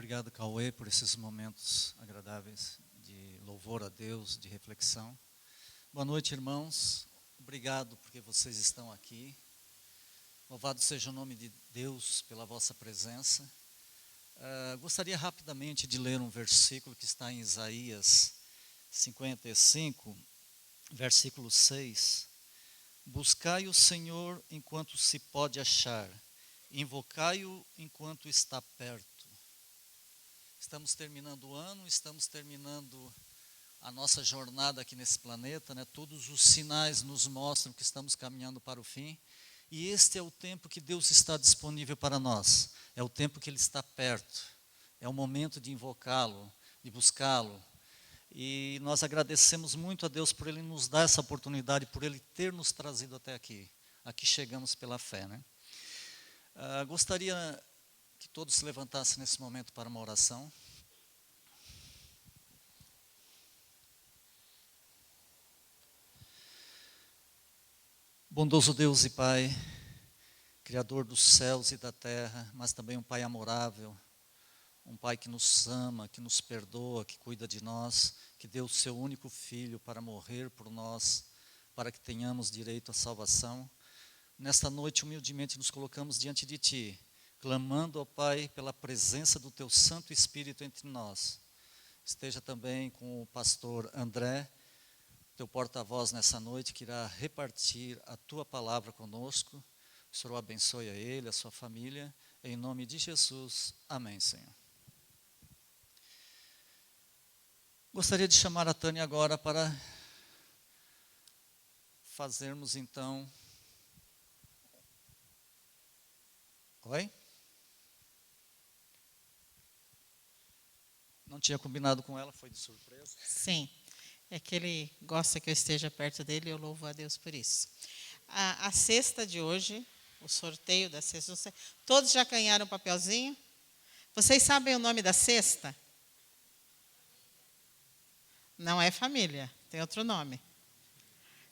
Obrigado, Cauê, por esses momentos agradáveis de louvor a Deus, de reflexão. Boa noite, irmãos. Obrigado porque vocês estão aqui. Louvado seja o nome de Deus pela vossa presença. Gostaria rapidamente de ler um versículo que está em Isaías 55, versículo 6. Buscai o Senhor enquanto se pode achar, invocai-o enquanto está perto. Estamos terminando o ano, estamos terminando a nossa jornada aqui nesse planeta, né? Todos os sinais nos mostram que estamos caminhando para o fim. E este é o tempo que Deus está disponível para nós. É o tempo que Ele está perto. É o momento de invocá-lo, de buscá-lo. E nós agradecemos muito a Deus por Ele nos dar essa oportunidade, por Ele ter nos trazido até aqui. Aqui chegamos pela fé, né? Gostaria que todos se levantassem nesse momento para uma oração. Bondoso Deus e Pai, Criador dos céus e da terra, mas também um Pai amorável, um Pai que nos ama, que nos perdoa, que cuida de nós, que deu o seu único Filho para morrer por nós, para que tenhamos direito à salvação. Nesta noite, humildemente, nos colocamos diante de Ti, clamando ao Pai pela presença do Teu Santo Espírito entre nós. Esteja também com o pastor André, Teu porta-voz nessa noite, que irá repartir a Tua palavra conosco. O Senhor o abençoe a ele, a sua família, em nome de Jesus. Amém, Senhor. Gostaria de chamar a Tânia agora para fazermos então... Oi? Não tinha combinado com ela, foi de surpresa. Sim, é que ele gosta que eu esteja perto dele e eu louvo a Deus por isso. A cesta de hoje, o sorteio da cesta, todos já ganharam um papelzinho? Vocês sabem o nome da cesta? Não é família, tem outro nome.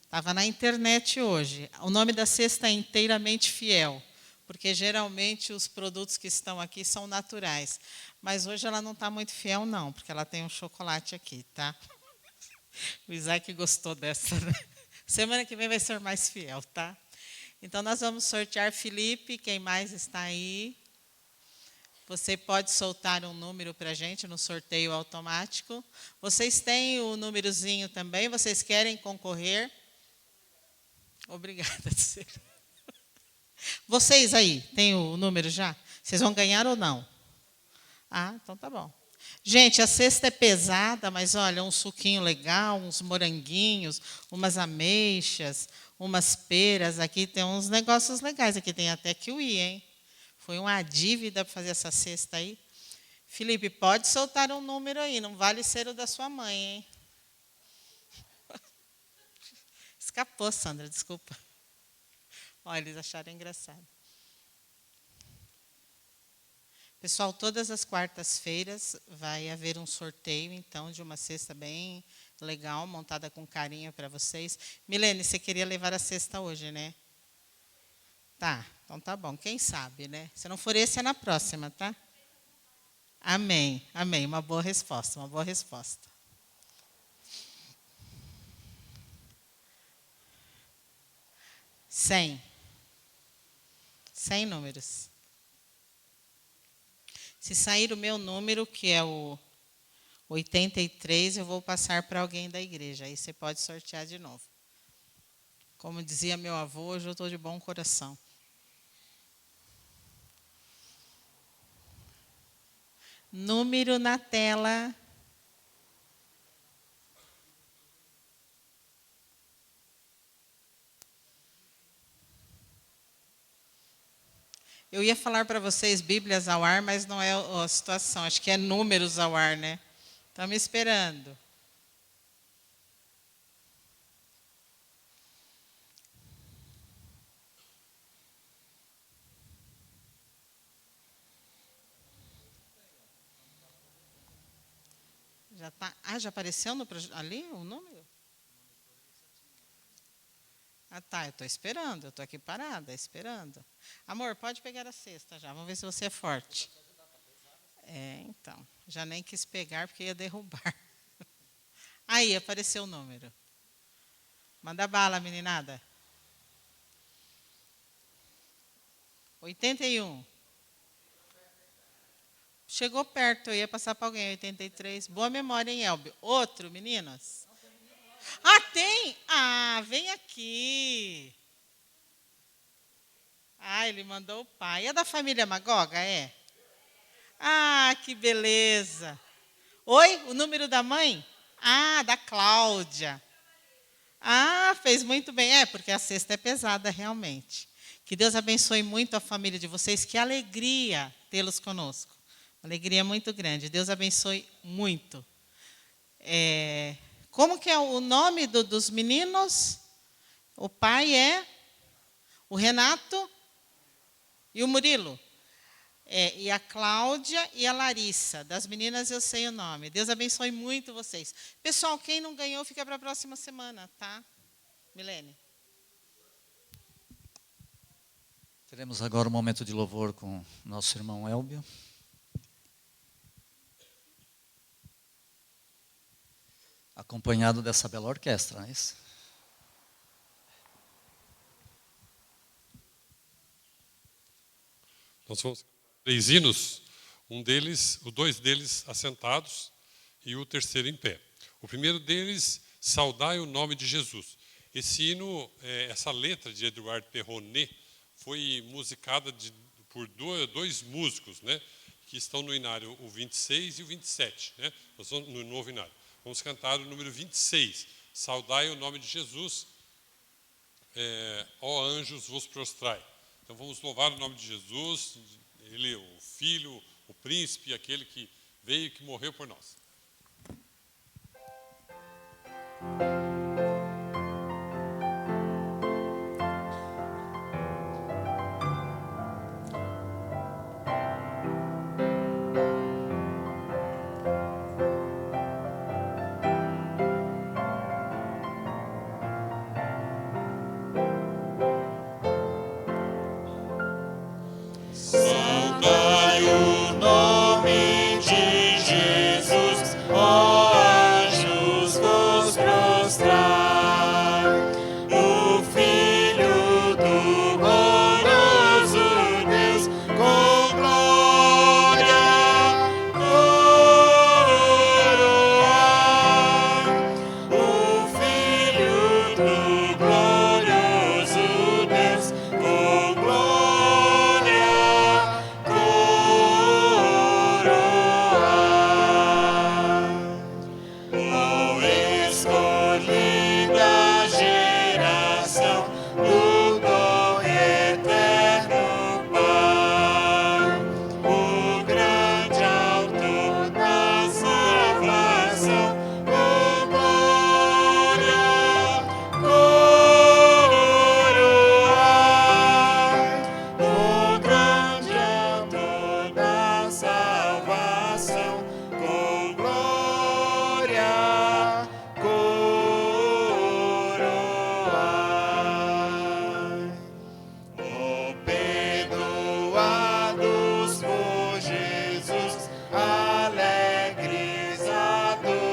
Estava na internet hoje. O nome da cesta é Inteiramente Fiel, porque geralmente os produtos que estão aqui são naturais. Mas hoje ela não está muito fiel, não, porque ela tem um chocolate aqui, tá? O Isaac gostou dessa, né? Semana que vem vai ser mais fiel, tá? Então, nós vamos sortear Felipe, quem mais está aí? Você pode soltar um número para a gente no sorteio automático. Vocês têm o númerozinho também? Vocês querem concorrer? Obrigada, Ciro. Vocês aí, têm o número já? Vocês vão ganhar ou não? Ah, então tá bom. Gente, a cesta é pesada, mas olha, um suquinho legal, uns moranguinhos, umas ameixas, umas peras. Aqui tem uns negócios legais. Aqui tem até kiwi, hein? Foi uma dívida para fazer essa cesta aí. Felipe, pode soltar um número aí, não vale ser o da sua mãe, hein? Escapou, Sandra, desculpa. Olha, eles acharam engraçado. Pessoal, todas as quartas-feiras vai haver um sorteio, então, de uma cesta bem legal, montada com carinho para vocês. Milene, você queria levar a cesta hoje, né? Tá, então tá bom. Quem sabe, né? Se não for esse, é na próxima, tá? Amém, amém. Uma boa resposta, uma boa resposta. Cem números. Se sair o meu número, que é o 83, eu vou passar para alguém da igreja. Aí você pode sortear de novo. Como dizia meu avô, hoje eu estou de bom coração. Número na tela. Eu ia falar para vocês Bíblias ao ar, mas não é a situação. Acho que é números ao ar, né? Estamos esperando. Já tá, já apareceu ali o número? Ah, tá, eu estou esperando, eu estou aqui parada, esperando. Amor, pode pegar a cesta já, vamos ver se você é forte. Então, já nem quis pegar porque ia derrubar. Aí, apareceu o número. Manda bala, meninada. 81. Chegou perto, eu ia passar para alguém. 83. Boa memória, hein, Elbio? Outro, meninas? Ah, tem? Ah, vem aqui. Ah, ele mandou o pai. É da família Magoga, é? Ah, que beleza. Oi, o número da mãe? Ah, da Cláudia. Ah, fez muito bem. Porque a cesta é pesada, realmente. Que Deus abençoe muito a família de vocês. Que alegria tê-los conosco. Alegria muito grande. Deus abençoe muito. Como que é o nome dos meninos? O pai é o Renato e o Murilo. E a Cláudia e a Larissa. Das meninas eu sei o nome. Deus abençoe muito vocês. Pessoal, quem não ganhou, fica para a próxima semana, tá? Milene. Teremos agora um momento de louvor com nosso irmão Elbio. Acompanhado dessa bela orquestra, não é isso? Nós vamos 3 hinos, dois deles assentados e o terceiro em pé. O primeiro deles, Saudai o nome de Jesus. Esse hino, essa letra de Edouard Perronet, foi musicada por dois músicos, né, que estão no hinário, o 26 e o 27, né, no novo hinário. Vamos cantar o número 26, Saudai o nome de Jesus, ó anjos vos prostrai. Então vamos louvar o nome de Jesus, Ele, o Filho, o Príncipe, aquele que veio e que morreu por nós. Saudai o nome de Jesus, ó anjos vos prostrai, o Filho do glorioso Deus, com glória coroai, o Filho do glorioso Deus, com glória ó escolhida geração do dom eterno Pai, o grande autor da salvação, com glória coroai, o grande autor da salvação, com glória coroai. Ó perdoados por Jesus, alegres adorai,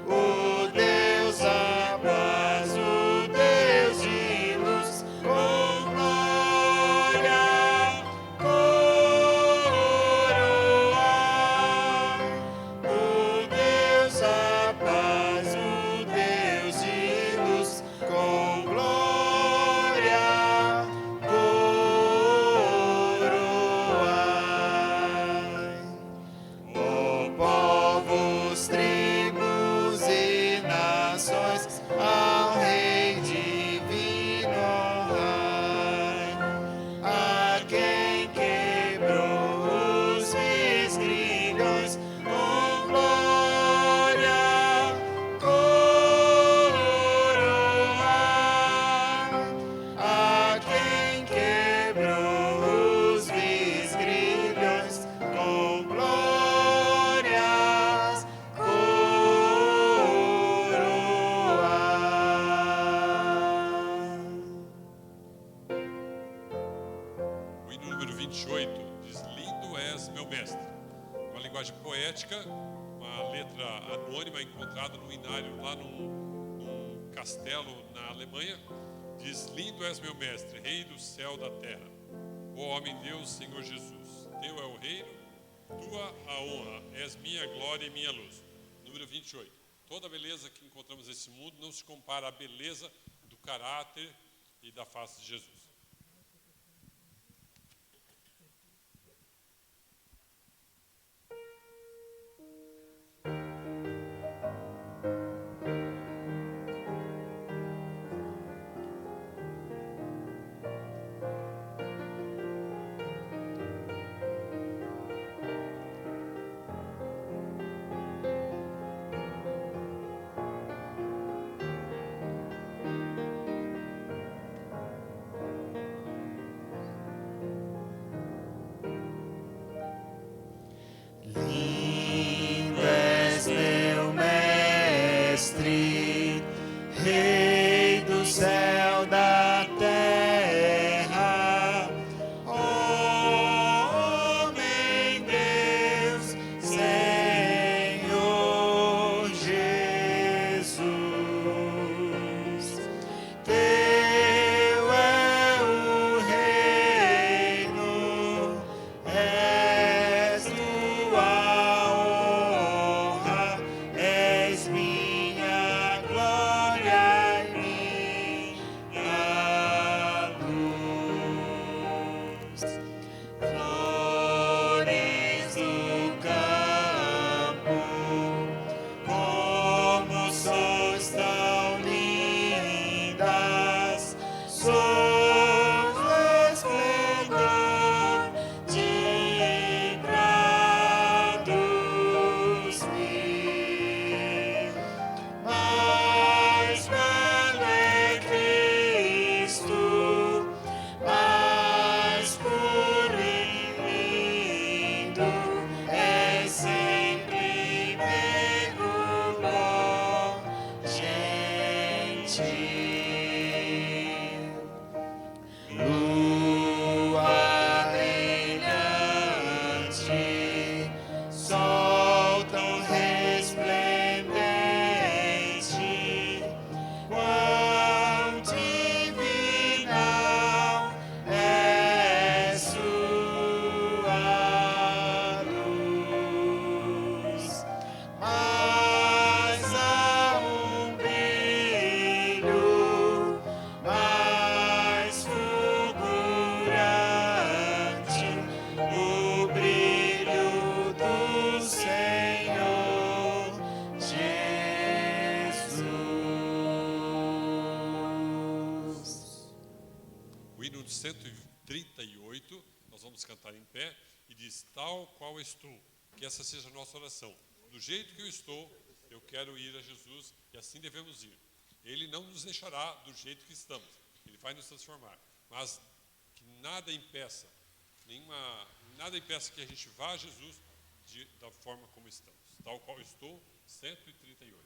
o Deus da paz, o Deus de luz, com glória coroai, o Deus da paz, o Deus de luz, com glória coroai. Ó povos, tribos e nações, ao Rei divino honrai, a quem quebrou os esgrilhos, com glória coroai, a quem quebrou os esgrilhos, com glórias coroai. O hino número 28 diz: lindo é és meu mestre. Uma linguagem poética, uma letra anônima encontrada no inário lá num castelo na Alemanha. Diz: lindo és meu mestre, rei do céu e da terra. Ó homem Deus, Senhor Jesus, teu é o reino, tua a honra, és minha glória e minha luz. Número 28. Toda a beleza que encontramos nesse mundo não se compara à beleza do caráter e da face de Jesus. Lindo és meu mestre, Rei do céu da terra, homem Deus, Senhor Jesus. Teu é o reino, és tua honra, és minha glória e minha luz. Flores do campo, como sois tão lindas, sois esplendor de prados mil. Mais belo é Cristo, mais puro e lindo, é sempre meigo bom, gentil. Lua brilhante, sol tão resplendente, quão divinal é sua luz. Mas há brilho mais fulgurante, o brilho do Senhor Jesus. O hino de 138, nós vamos cantar em pé, e diz: tal qual estou, que essa seja a nossa oração. Do jeito que eu estou, eu quero ir a Jesus, e assim devemos ir. Ele não nos deixará do jeito que estamos, ele vai nos transformar, mas que nada impeça que a gente vá a Jesus da forma como estamos. Tal qual estou, 138.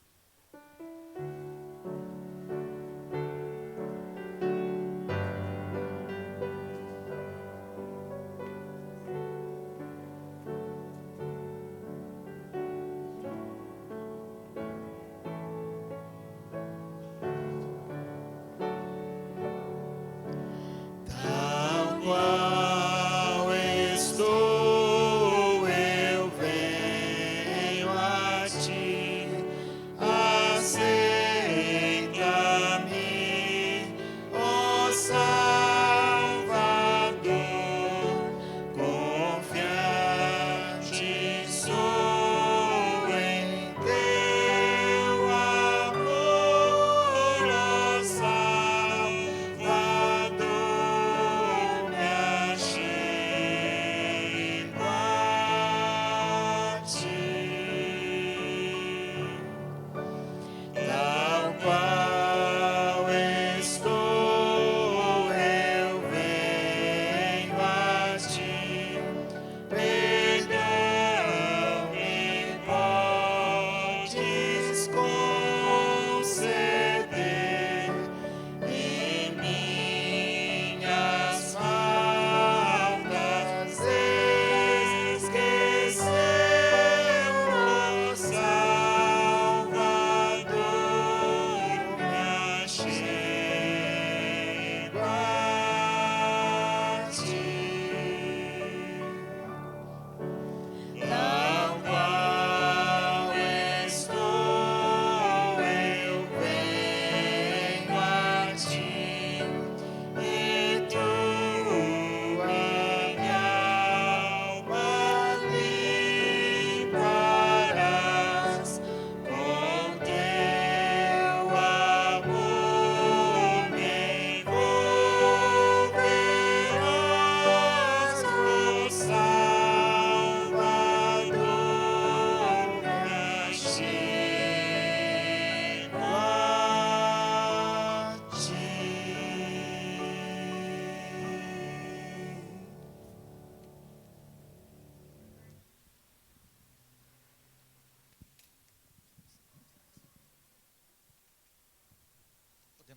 Tal qual estou, eu venho a ti, a ser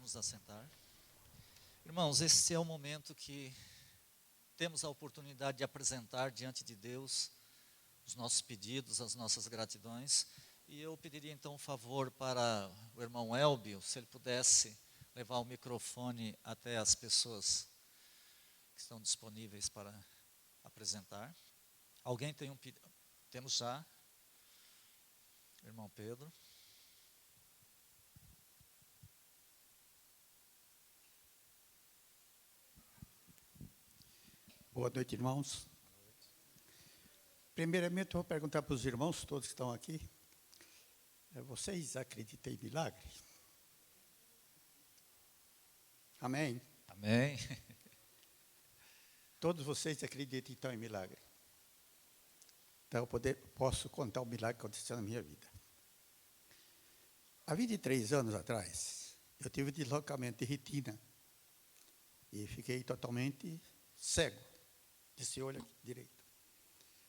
nos assentar. Irmãos, esse é o momento que temos a oportunidade de apresentar diante de Deus os nossos pedidos, as nossas gratidões. E eu pediria então um favor para o irmão Elbio, se ele pudesse levar o microfone até as pessoas que estão disponíveis para apresentar. Alguém tem um pedido? Temos já. Irmão Pedro. Boa noite, irmãos. Primeiramente, eu vou perguntar para os irmãos, todos que estão aqui, vocês acreditam em milagre? Amém? Amém. Todos vocês acreditam então em milagre? Então, eu posso contar o milagre que aconteceu na minha vida. Há 23 anos atrás, eu tive deslocamento de retina e fiquei totalmente cego desse olho aqui direito.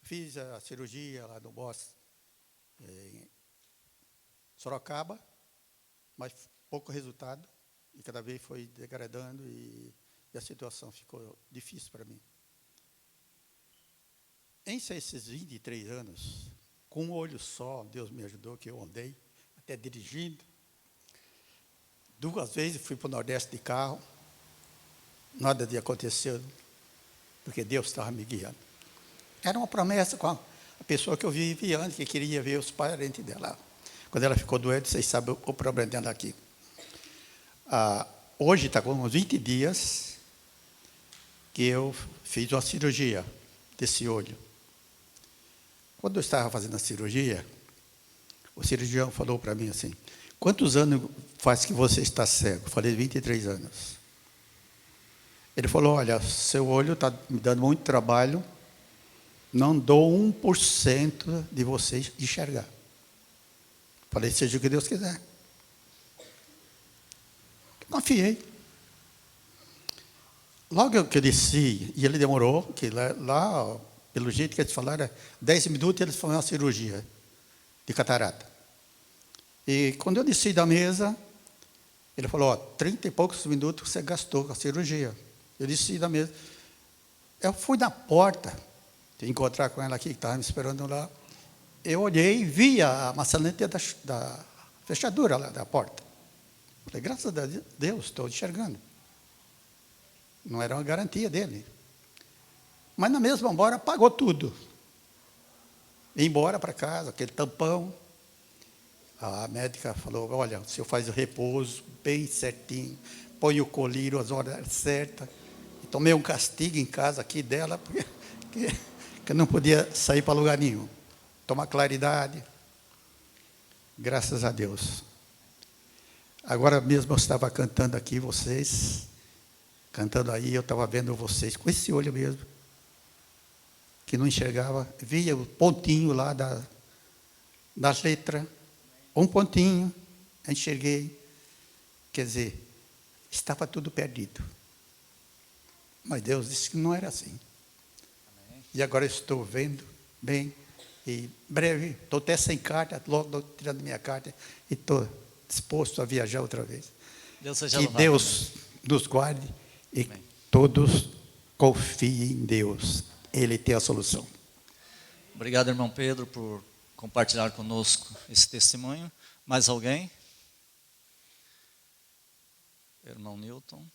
Fiz a cirurgia lá no BOS, em Sorocaba, mas pouco resultado, e cada vez foi degradando e a situação ficou difícil para mim. Em esses 23 anos, com um olho só, Deus me ajudou, que eu andei, até dirigindo. 2 vezes fui para o Nordeste de carro, nada de acontecer, porque Deus estava me guiando. Era uma promessa com a pessoa que eu vivia antes, que queria ver os parentes dela. Quando ela ficou doente, vocês sabem o problema dela aqui. Hoje está com uns 20 dias que eu fiz uma cirurgia desse olho. Quando eu estava fazendo a cirurgia, o cirurgião falou para mim assim: quantos anos faz que você está cego? Eu falei, 23 anos. Ele falou, olha, seu olho está me dando muito trabalho, não dou 1% de vocês enxergar. Falei, seja o que Deus quiser. Confiei. Logo que eu desci, e ele demorou, que lá pelo jeito que eles falaram, 10 minutos eles fizeram uma cirurgia de catarata. E quando eu desci da mesa, ele falou, 30 e poucos minutos você gastou com a cirurgia. Eu desci da mesa. Eu fui na porta, de encontrar com ela aqui, que estava me esperando lá. Eu olhei e vi a maçaneta da fechadura lá da porta. Falei, graças a Deus, estou enxergando. Não era uma garantia dele. Mas na mesma hora pagou tudo. Ia embora para casa, aquele tampão. A médica falou, olha, o senhor faz o repouso bem certinho, põe o colírio às horas certas. E tomei um castigo em casa aqui dela, porque eu não podia sair para lugar nenhum. Tomar claridade. Graças a Deus. Agora mesmo eu estava cantando aqui, vocês, cantando aí, eu estava vendo vocês, com esse olho mesmo, que não enxergava, via o pontinho lá das letras, um pontinho, enxerguei. Quer dizer, estava tudo perdido. Mas Deus disse que não era assim. Amém. E agora estou vendo bem, e breve, estou até sem carta, logo estou tirando minha carta, e estou disposto a viajar outra vez. Deus seja que louvado, Deus amém. Nos guarde e Amém. Todos confiem em Deus. Ele tem a solução. Obrigado, irmão Pedro, por compartilhar conosco esse testemunho. Mais alguém? Irmão Newton.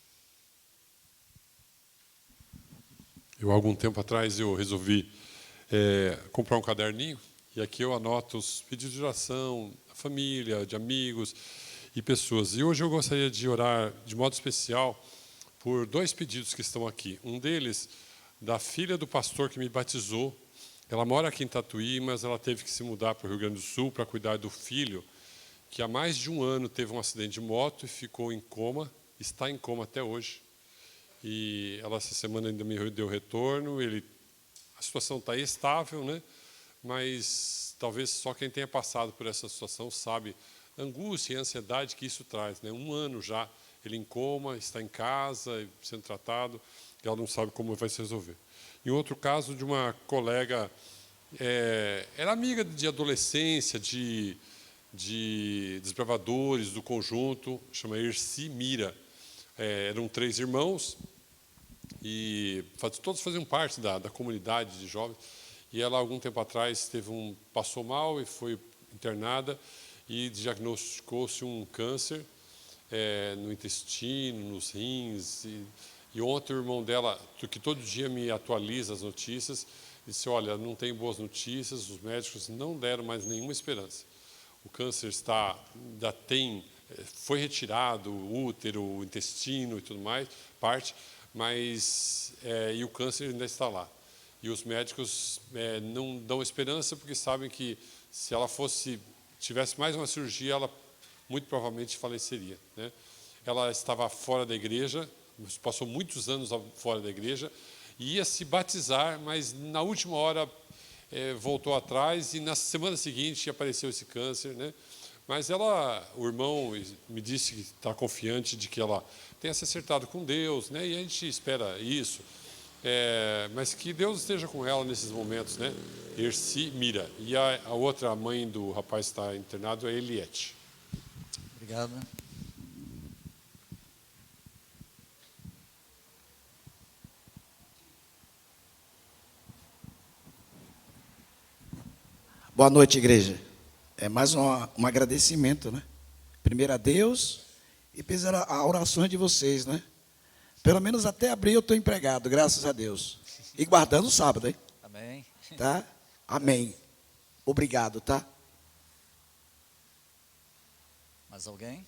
Eu, algum tempo atrás, eu resolvi comprar um caderninho, e aqui eu anoto os pedidos de oração da família, de amigos e pessoas. E hoje eu gostaria de orar de modo especial por 2 pedidos que estão aqui. Um deles, da filha do pastor que me batizou. Ela mora aqui em Tatuí, mas ela teve que se mudar para o Rio Grande do Sul para cuidar do filho, que há mais de 1 ano teve um acidente de moto e ficou em coma, está em coma até hoje. E ela essa semana ainda me deu retorno, a situação está estável, né? Mas talvez só quem tenha passado por essa situação sabe a angústia e a ansiedade que isso traz, né? 1 ano já, ele em coma, está em casa, sendo tratado, e ela não sabe como vai se resolver. Em outro caso, de uma colega, era amiga de adolescência, de de desbravadores do conjunto, chama Erci Mira. Eram 3 irmãos, e todos faziam parte da comunidade de jovens. E ela, algum tempo atrás, passou mal e foi internada, e diagnosticou-se um câncer no intestino, nos rins. E ontem o irmão dela, que todo dia me atualiza as notícias, disse: olha, não tem boas notícias, os médicos não deram mais nenhuma esperança. O câncer foi retirado, o útero, o intestino e tudo mais, e o câncer ainda está lá. E os médicos não dão esperança, porque sabem que se ela tivesse mais uma cirurgia, ela muito provavelmente faleceria, né? Ela estava fora da igreja, passou muitos anos fora da igreja, e ia se batizar, mas na última hora voltou atrás, e na semana seguinte apareceu esse câncer, né? Mas o irmão me disse que está confiante de que ela tenha se acertado com Deus, né? E a gente espera isso, mas que Deus esteja com ela nesses momentos, né? Erci Mira. E a outra mãe do rapaz que está internado é Eliette. Obrigado. Boa noite, igreja. É mais um agradecimento, né? Primeiro a Deus e depois a oração de vocês, né? Pelo menos até abril eu estou empregado, graças a Deus. E guardando o sábado, hein? Amém. Tá? Amém. Obrigado, tá? Mais alguém?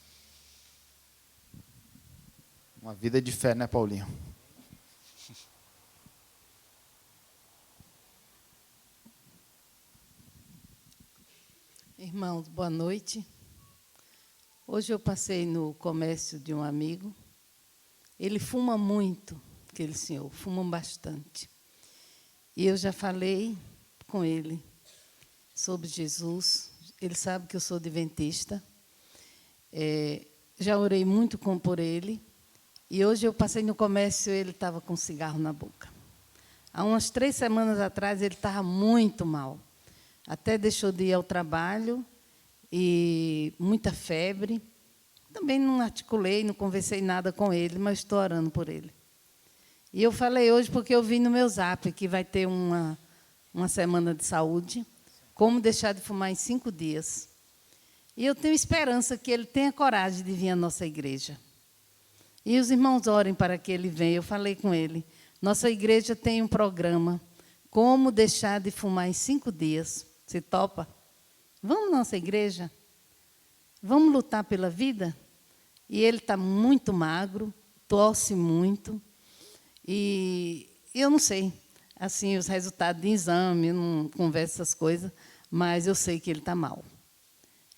Uma vida de fé, né, Paulinho? Irmãos, boa noite. Hoje eu passei no comércio de um amigo. Ele fuma muito, aquele senhor, fuma bastante. E eu já falei com ele sobre Jesus. Ele sabe que eu sou adventista. Já orei muito por ele. E hoje eu passei no comércio e ele estava com cigarro na boca. Há umas 3 semanas atrás ele estava muito mal. Até deixou de ir ao trabalho e muita febre. Também não articulei, não conversei nada com ele, mas estou orando por ele. E eu falei hoje porque eu vi no meu zap que vai ter uma semana de saúde, como deixar de fumar em 5 dias. E eu tenho esperança que ele tenha coragem de vir à nossa igreja. E os irmãos orem para que ele venha. Eu falei com ele, nossa igreja tem um programa, como deixar de fumar em 5 dias. Você topa? Vamos à nossa igreja? Vamos lutar pela vida? E ele está muito magro, tosse muito. E eu não sei, assim, os resultados de exame, eu não converso essas coisas, mas eu sei que ele está mal.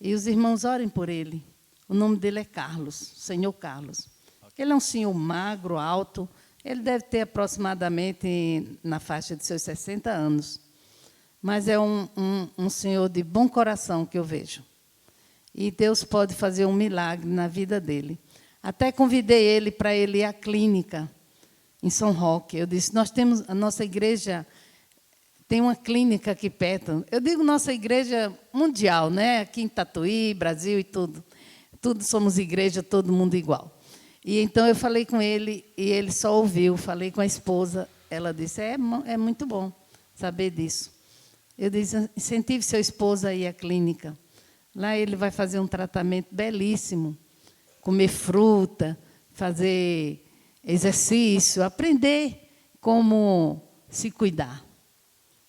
E os irmãos orem por ele. O nome dele é Carlos, Senhor Carlos. Ele é um senhor magro, alto. Ele deve ter aproximadamente na faixa de seus 60 anos. Mas é um senhor de bom coração que eu vejo. E Deus pode fazer um milagre na vida dele. Até convidei ele para ele ir à clínica em São Roque. Eu disse, a nossa igreja tem uma clínica aqui perto. Eu digo nossa igreja mundial, né? Aqui em Tatuí, Brasil e tudo. Tudo somos igreja, todo mundo igual. E então eu falei com ele e ele só ouviu. Falei com a esposa. Ela disse, é muito bom saber disso. Eu disse, incentive seu esposo a ir à clínica. Lá ele vai fazer um tratamento belíssimo. Comer fruta, fazer exercício, aprender como se cuidar.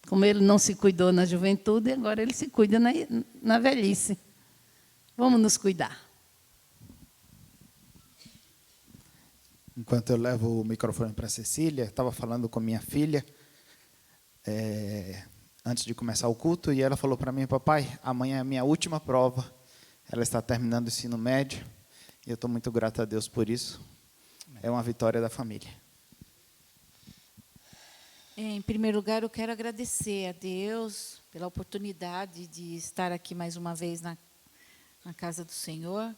Como ele não se cuidou na juventude, agora ele se cuida na velhice. Vamos nos cuidar. Enquanto eu levo o microfone para a Cecília, estava falando com minha filha, antes de começar o culto, e ela falou para mim, papai, amanhã é a minha última prova. Ela está terminando o ensino médio, e eu estou muito grato a Deus por isso. É uma vitória da família. Em primeiro lugar, eu quero agradecer a Deus pela oportunidade de estar aqui mais uma vez na casa do Senhor.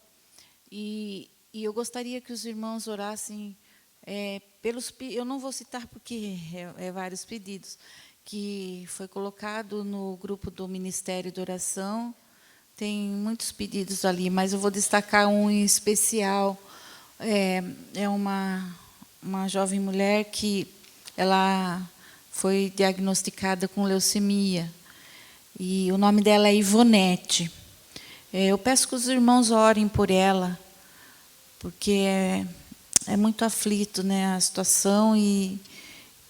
E eu gostaria que os irmãos orassem eu não vou citar porque vários pedidos, que foi colocado no grupo do Ministério de Oração Tem muitos pedidos ali, mas eu vou destacar um em especial. É uma jovem mulher que ela foi diagnosticada com leucemia. E o nome dela é Ivonete. Eu peço que os irmãos orem por ela, porque é muito aflito, né, a situação, e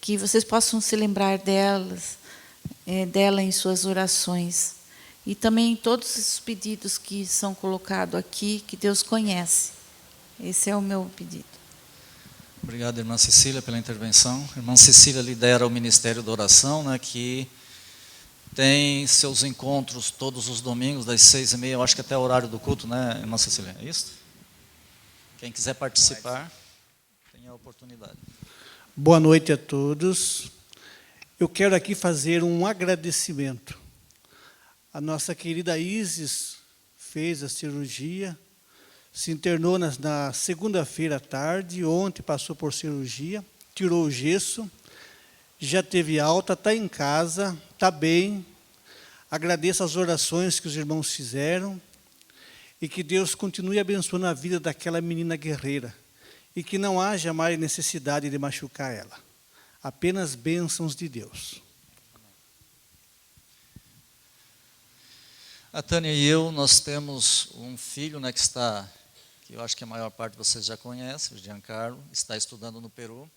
que vocês possam se lembrar dela em suas orações. E também todos os pedidos que são colocados aqui, que Deus conhece. Esse é o meu pedido. Obrigado, irmã Cecília, pela intervenção. A irmã Cecília lidera o Ministério da Oração, né, que tem seus encontros todos os domingos, das 6h30, eu acho que até o horário do culto, né, irmã Cecília? É isso? Quem quiser participar, tem a oportunidade. Boa noite a todos. Eu quero aqui fazer um agradecimento. A nossa querida Isis fez a cirurgia, se internou na segunda-feira à tarde, ontem passou por cirurgia, tirou o gesso, já teve alta, está em casa, está bem. Agradeço as orações que os irmãos fizeram e que Deus continue abençoando a vida daquela menina guerreira e que não haja mais necessidade de machucar ela. Apenas bênçãos de Deus. A Tânia e eu, nós temos um filho, né, que eu acho que a maior parte de vocês já conhecem, o Giancarlo, está estudando no Peru.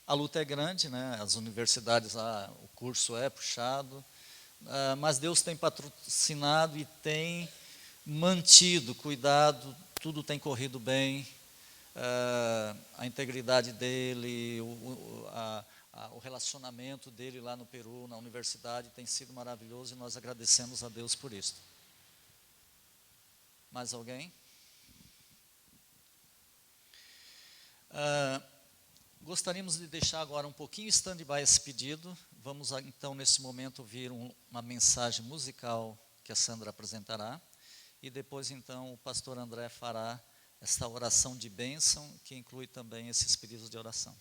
A luta é grande, né? As universidades lá, o curso é puxado, mas Deus tem patrocinado e tem mantido, cuidado, tudo tem corrido bem, a integridade dele, o relacionamento dele lá no Peru, na universidade, tem sido maravilhoso e nós agradecemos a Deus por isso. Mais alguém? Gostaríamos de deixar agora um pouquinho stand-by esse pedido. Vamos então, nesse momento, ouvir uma mensagem musical que a Sandra apresentará. E depois, então, o pastor André fará esta oração de bênção, que inclui também esses pedidos de oração.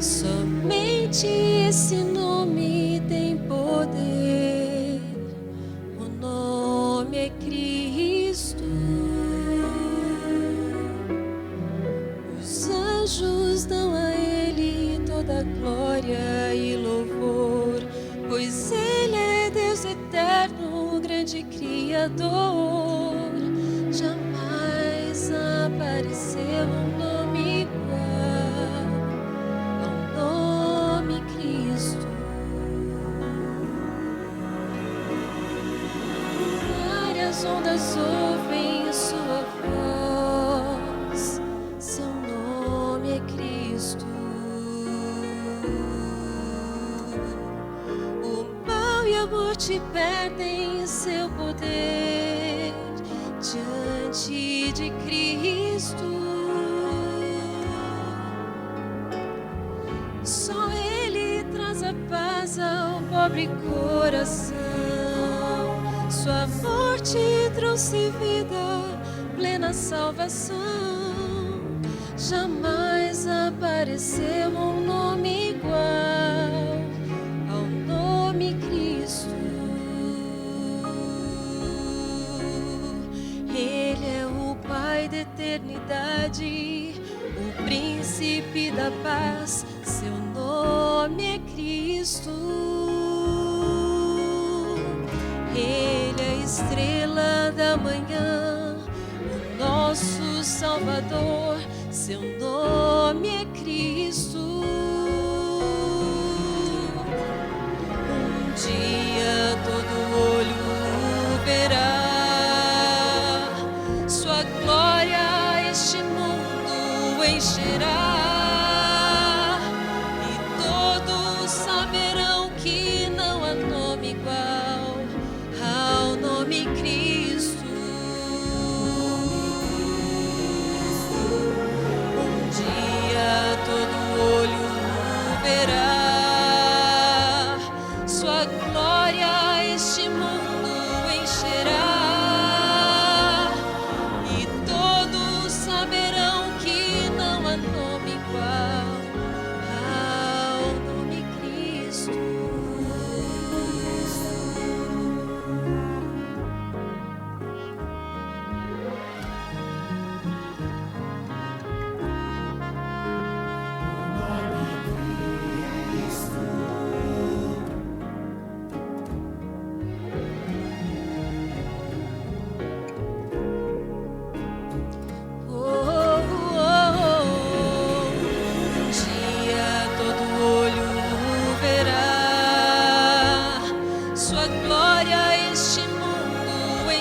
Somente esse nome tem poder, o nome é Cristo. Os anjos dão a Ele toda glória e louvor, pois Ele é Deus eterno, grande Criador. Jamais apareceu um nome igual ao nome Cristo. Várias ondas ouvem sua voz, seu nome é Cristo. O mal e a morte perdem seu poder diante de Cristo. Só Ele traz a paz ao pobre coração. Sua morte trouxe vida, plena salvação. Jamais apareceu um nome igual ao nome Cristo. Ele é o Pai da eternidade, o príncipe da paz, seu nome é Cristo. Ele é a estrela da manhã, o nosso Salvador, seu nome é Cristo.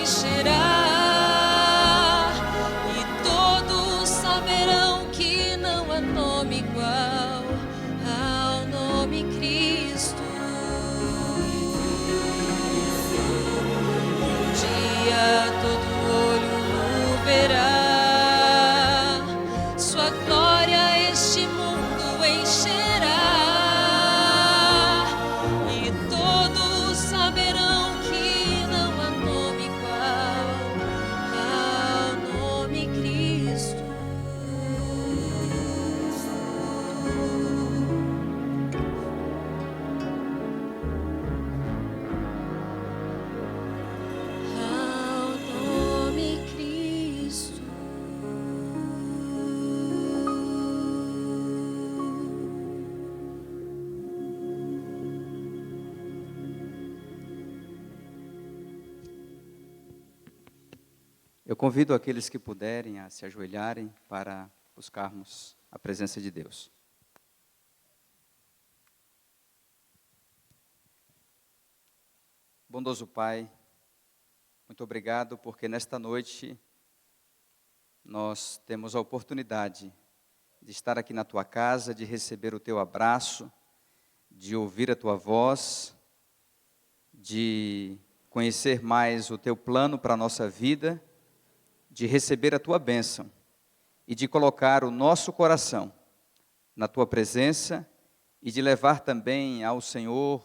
encherá, e todos saberão que não há nome igual ao nome Cristo. Um dia todo olho o verá, sua glória este mundo encherá, e todos saberão que não há nome igual ao nome Cristo. Ao nome Cristo. Eu convido aqueles que puderem a se ajoelharem para buscarmos a presença de Deus. Bondoso Pai, muito obrigado porque nesta noite nós temos a oportunidade de estar aqui na Tua casa, de receber o Teu abraço, de ouvir a Tua voz, de conhecer mais o Teu plano para a nossa vida, de receber a Tua bênção e de colocar o nosso coração na Tua presença e de levar também ao Senhor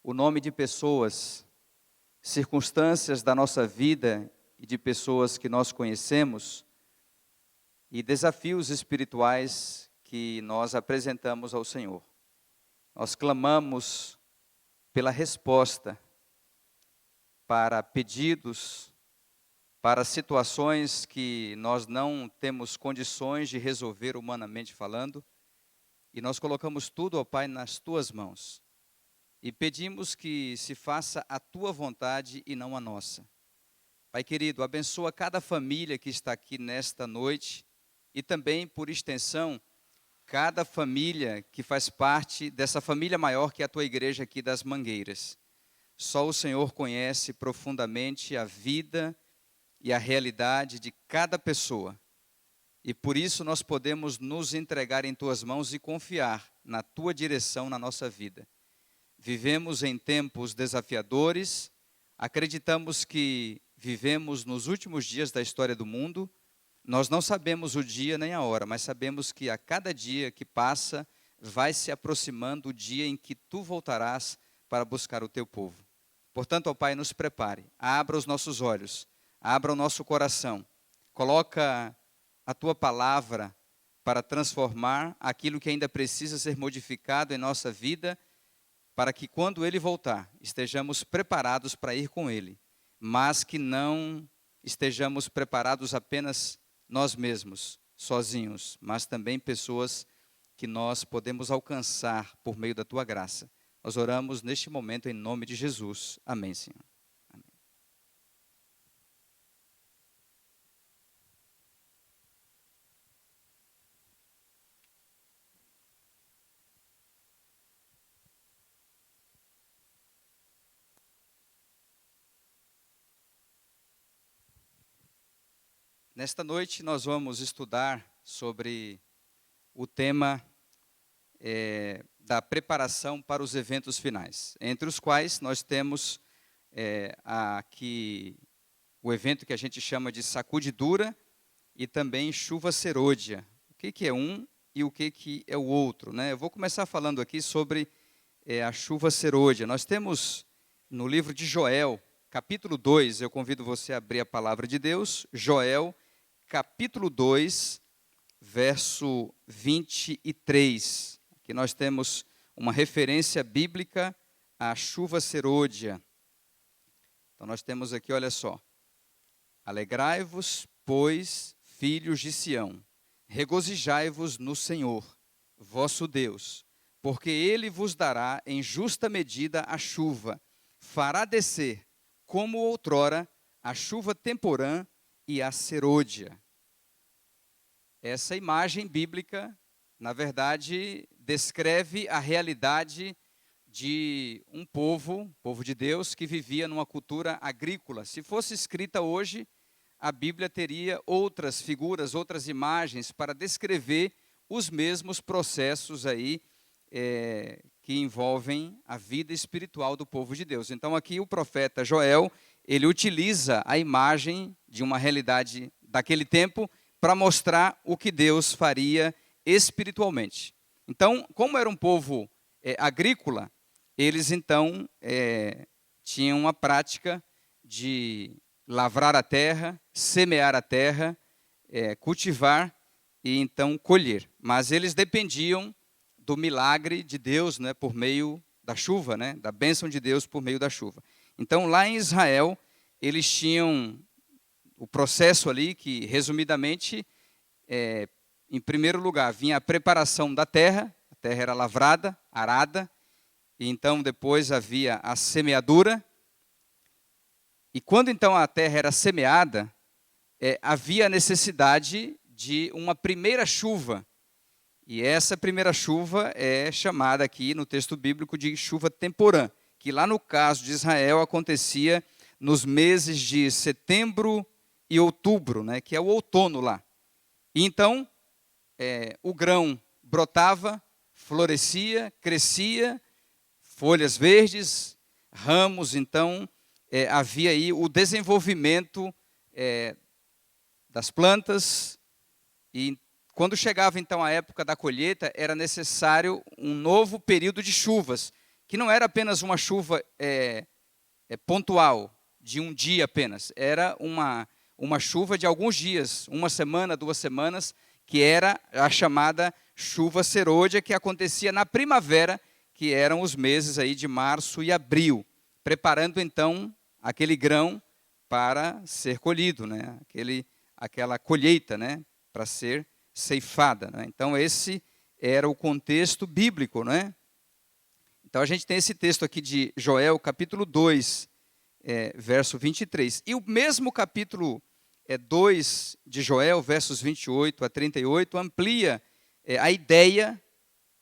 o nome de pessoas, circunstâncias da nossa vida e de pessoas que nós conhecemos e desafios espirituais que nós apresentamos ao Senhor. Nós clamamos pela resposta para pedidos, para situações que nós não temos condições de resolver humanamente falando, e nós colocamos tudo, ó Pai, nas Tuas mãos. E pedimos que se faça a Tua vontade e não a nossa. Pai querido, abençoa cada família que está aqui nesta noite, e também, por extensão, cada família que faz parte dessa família maior que é a Tua igreja aqui das Mangueiras. Só o Senhor conhece profundamente a vida e a realidade de cada pessoa. E por isso nós podemos nos entregar em Tuas mãos e confiar na Tua direção na nossa vida. Vivemos em tempos desafiadores, acreditamos que vivemos nos últimos dias da história do mundo. Nós não sabemos o dia nem a hora, mas sabemos que a cada dia que passa, vai se aproximando o dia em que Tu voltarás para buscar o Teu povo. Portanto, ó Pai, nos prepare, abra os nossos olhos, abra o nosso coração, coloca a Tua palavra para transformar aquilo que ainda precisa ser modificado em nossa vida, para que quando Ele voltar, estejamos preparados para ir com Ele, mas que não estejamos preparados apenas nós mesmos, sozinhos, mas também pessoas que nós podemos alcançar por meio da Tua graça. Nós oramos neste momento em nome de Jesus. Amém, Senhor. Amém. Nesta noite nós vamos estudar sobre o tema da preparação para os eventos finais, entre os quais nós temos aqui o evento que a gente chama de sacudidura e também chuva serôdia. O que é um e o que é o outro, né? Eu vou começar falando aqui sobre a chuva serôdia. Nós temos no livro de Joel, capítulo 2, eu convido você a abrir a palavra de Deus, Joel, capítulo 2, verso 23. Aqui nós temos uma referência bíblica à chuva serôdia. Então nós temos aqui, olha só. Alegrai-vos, pois, filhos de Sião, regozijai-vos no Senhor, vosso Deus, porque Ele vos dará em justa medida a chuva, fará descer, como outrora, a chuva temporã e a serôdia. Essa imagem bíblica, na verdade, descreve a realidade de um povo de Deus, que vivia numa cultura agrícola. Se fosse escrita hoje, a Bíblia teria outras figuras, outras imagens para descrever os mesmos processos aí que envolvem a vida espiritual do povo de Deus. Então aqui o profeta Joel, ele utiliza a imagem de uma realidade daquele tempo para mostrar o que Deus faria espiritualmente. Então, como era um povo agrícola, eles então tinham uma prática de lavrar a terra, semear a terra, cultivar e então colher. Mas eles dependiam do milagre de Deus, né, por meio da chuva, né, da bênção de Deus por meio da chuva. Então, lá em Israel, eles tinham o processo ali que, resumidamente, em primeiro lugar, vinha a preparação da terra, a terra era lavrada, arada, e então depois havia a semeadura. E quando então a terra era semeada, havia a necessidade de uma primeira chuva. E essa primeira chuva é chamada aqui no texto bíblico de chuva temporã, que lá no caso de Israel acontecia nos meses de setembro e outubro, né, que é o outono lá. E então o grão brotava, florescia, crescia, folhas verdes, ramos, então havia aí o desenvolvimento das plantas. E quando chegava então a época da colheita, era necessário um novo período de chuvas, que não era apenas uma chuva pontual, de um dia apenas, era uma chuva de alguns dias, uma semana, 2 semanas, que era a chamada chuva serôdia, que acontecia na primavera, que eram os meses aí de março e abril, preparando então aquele grão para ser colhido, né? Aquela colheita, né? Para ser ceifada, né? Então esse era o contexto bíblico, né? Então a gente tem esse texto aqui de Joel, capítulo 2, verso 23. E o mesmo capítulo 2 de Joel, versos 28 a 38, amplia a ideia,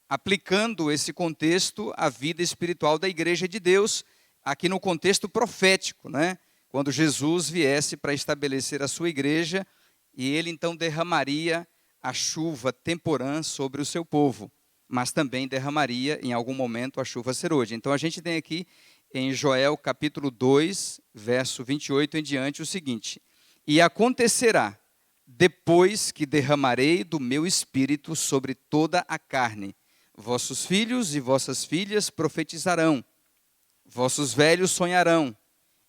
aplicando esse contexto à vida espiritual da igreja de Deus, aqui no contexto profético, né? Quando Jesus viesse para estabelecer a sua igreja, e ele então derramaria a chuva temporã sobre o seu povo, mas também derramaria em algum momento a chuva serôdia. Então a gente tem aqui em Joel capítulo 2, verso 28 em diante o seguinte: e acontecerá, depois que derramarei do meu espírito sobre toda a carne, vossos filhos e vossas filhas profetizarão, vossos velhos sonharão,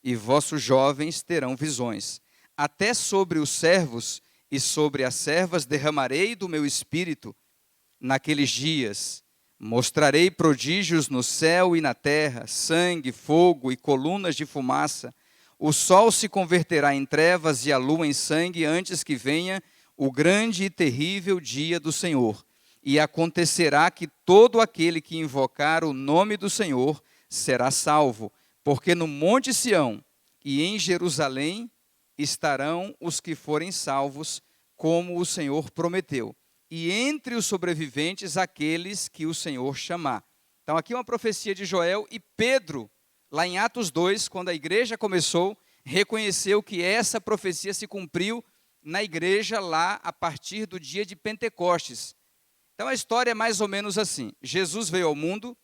e vossos jovens terão visões. Até sobre os servos e sobre as servas derramarei do meu espírito naqueles dias. Mostrarei prodígios no céu e na terra, sangue, fogo e colunas de fumaça. O sol se converterá em trevas e a lua em sangue antes que venha o grande e terrível dia do Senhor. E acontecerá que todo aquele que invocar o nome do Senhor será salvo, porque no Monte Sião e em Jerusalém estarão os que forem salvos, como o Senhor prometeu. E entre os sobreviventes, aqueles que o Senhor chamar. Então aqui é uma profecia de Joel, e Pedro, lá em Atos 2, quando a igreja começou, reconheceu que essa profecia se cumpriu na igreja lá a partir do dia de Pentecostes. Então a história é mais ou menos assim: Jesus veio ao mundo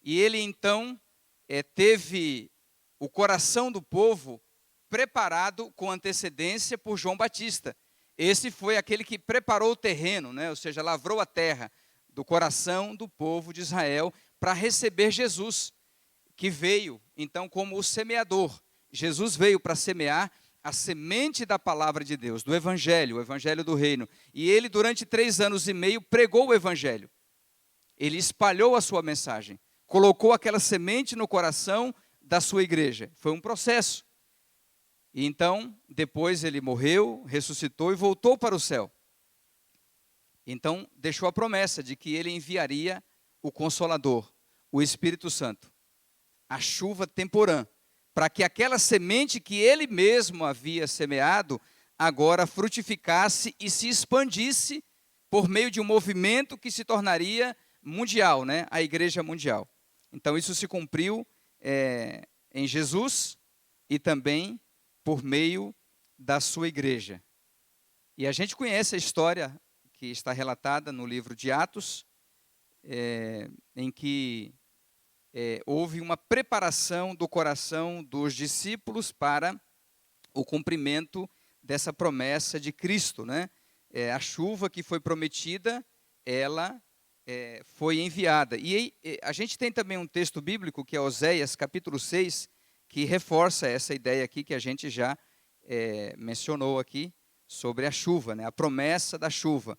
e ele então teve o coração do povo preparado com antecedência por João Batista. Esse foi aquele que preparou o terreno, né? Ou seja, lavrou a terra do coração do povo de Israel para receber Jesus, que veio então como o semeador. Jesus veio para semear a semente da palavra de Deus, do Evangelho, o Evangelho do Reino. E ele, durante 3 anos e meio, pregou o Evangelho. Ele espalhou a sua mensagem, colocou aquela semente no coração da sua igreja. Foi um processo. E então, depois ele morreu, ressuscitou e voltou para o céu. Então, deixou a promessa de que ele enviaria o Consolador, o Espírito Santo, a chuva temporã, para que aquela semente que ele mesmo havia semeado, agora frutificasse e se expandisse por meio de um movimento que se tornaria mundial, né? A Igreja Mundial. Então, isso se cumpriu em Jesus e também por meio da sua igreja. E a gente conhece a história que está relatada no livro de Atos, em que houve uma preparação do coração dos discípulos para o cumprimento dessa promessa de Cristo, né? A chuva que foi prometida, ela foi enviada. E a gente tem também um texto bíblico, que é Oséias, capítulo 6, que reforça essa ideia aqui que a gente já mencionou aqui, sobre a chuva, né? A promessa da chuva.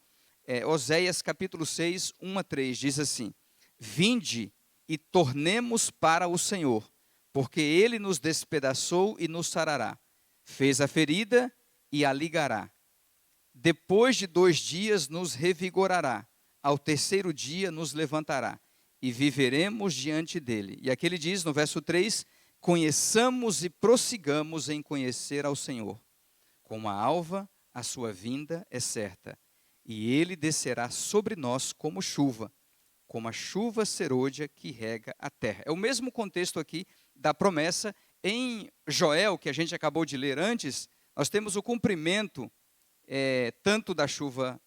Oséias, capítulo 6, 1-3, diz assim: Vinde e tornemos para o Senhor, porque Ele nos despedaçou e nos sarará. Fez a ferida e a ligará. Depois de 2 dias nos revigorará. Ao 3º dia nos levantará. E viveremos diante dele. E aqui ele diz, no verso 3, conheçamos e prossigamos em conhecer ao Senhor. Como a alva, a sua vinda é certa. E ele descerá sobre nós como chuva, como a chuva serôdia que rega a terra. É o mesmo contexto aqui da promessa. Em Joel, que a gente acabou de ler antes, nós temos o cumprimento tanto da chuva,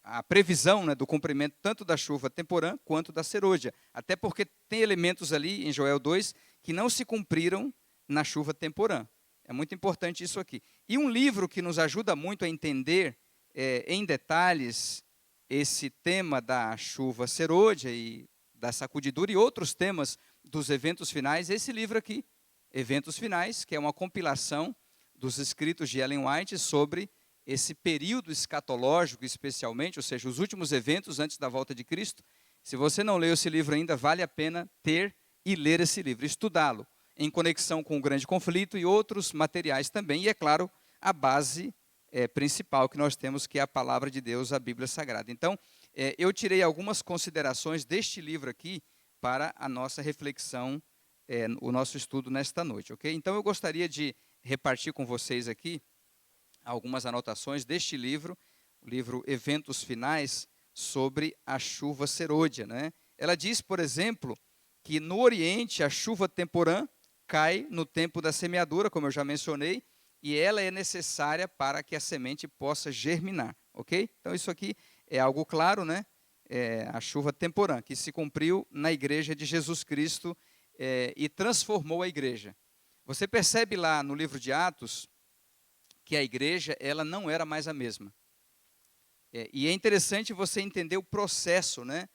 a previsão, né, do cumprimento tanto da chuva temporã quanto da serôdia. Até porque tem elementos ali em Joel 2 que não se cumpriram na chuva temporã. É muito importante isso aqui. E um livro que nos ajuda muito a entender em detalhes esse tema da chuva serôdia e da sacudidura e outros temas dos eventos finais, esse livro aqui, Eventos Finais, que é uma compilação dos escritos de Ellen White sobre esse período escatológico, especialmente, ou seja, os últimos eventos antes da volta de Cristo. Se você não leu esse livro ainda, vale a pena ter e ler esse livro, estudá-lo, em conexão com o grande conflito e outros materiais também. E, é claro, a base principal que nós temos, que é a palavra de Deus, a Bíblia Sagrada. Então, eu tirei algumas considerações deste livro aqui para a nossa reflexão, o nosso estudo nesta noite, ok? Então, eu gostaria de repartir com vocês aqui algumas anotações deste livro, o livro Eventos Finais, sobre a chuva serôdia, né? Ela diz, por exemplo, que no Oriente a chuva temporã cai no tempo da semeadura, como eu já mencionei, e ela é necessária para que a semente possa germinar, ok? Então, isso aqui é algo claro, né? A chuva temporã, que se cumpriu na igreja de Jesus Cristo e transformou a igreja. Você percebe lá no livro de Atos que a igreja ela não era mais a mesma. E é interessante você entender o processo, né?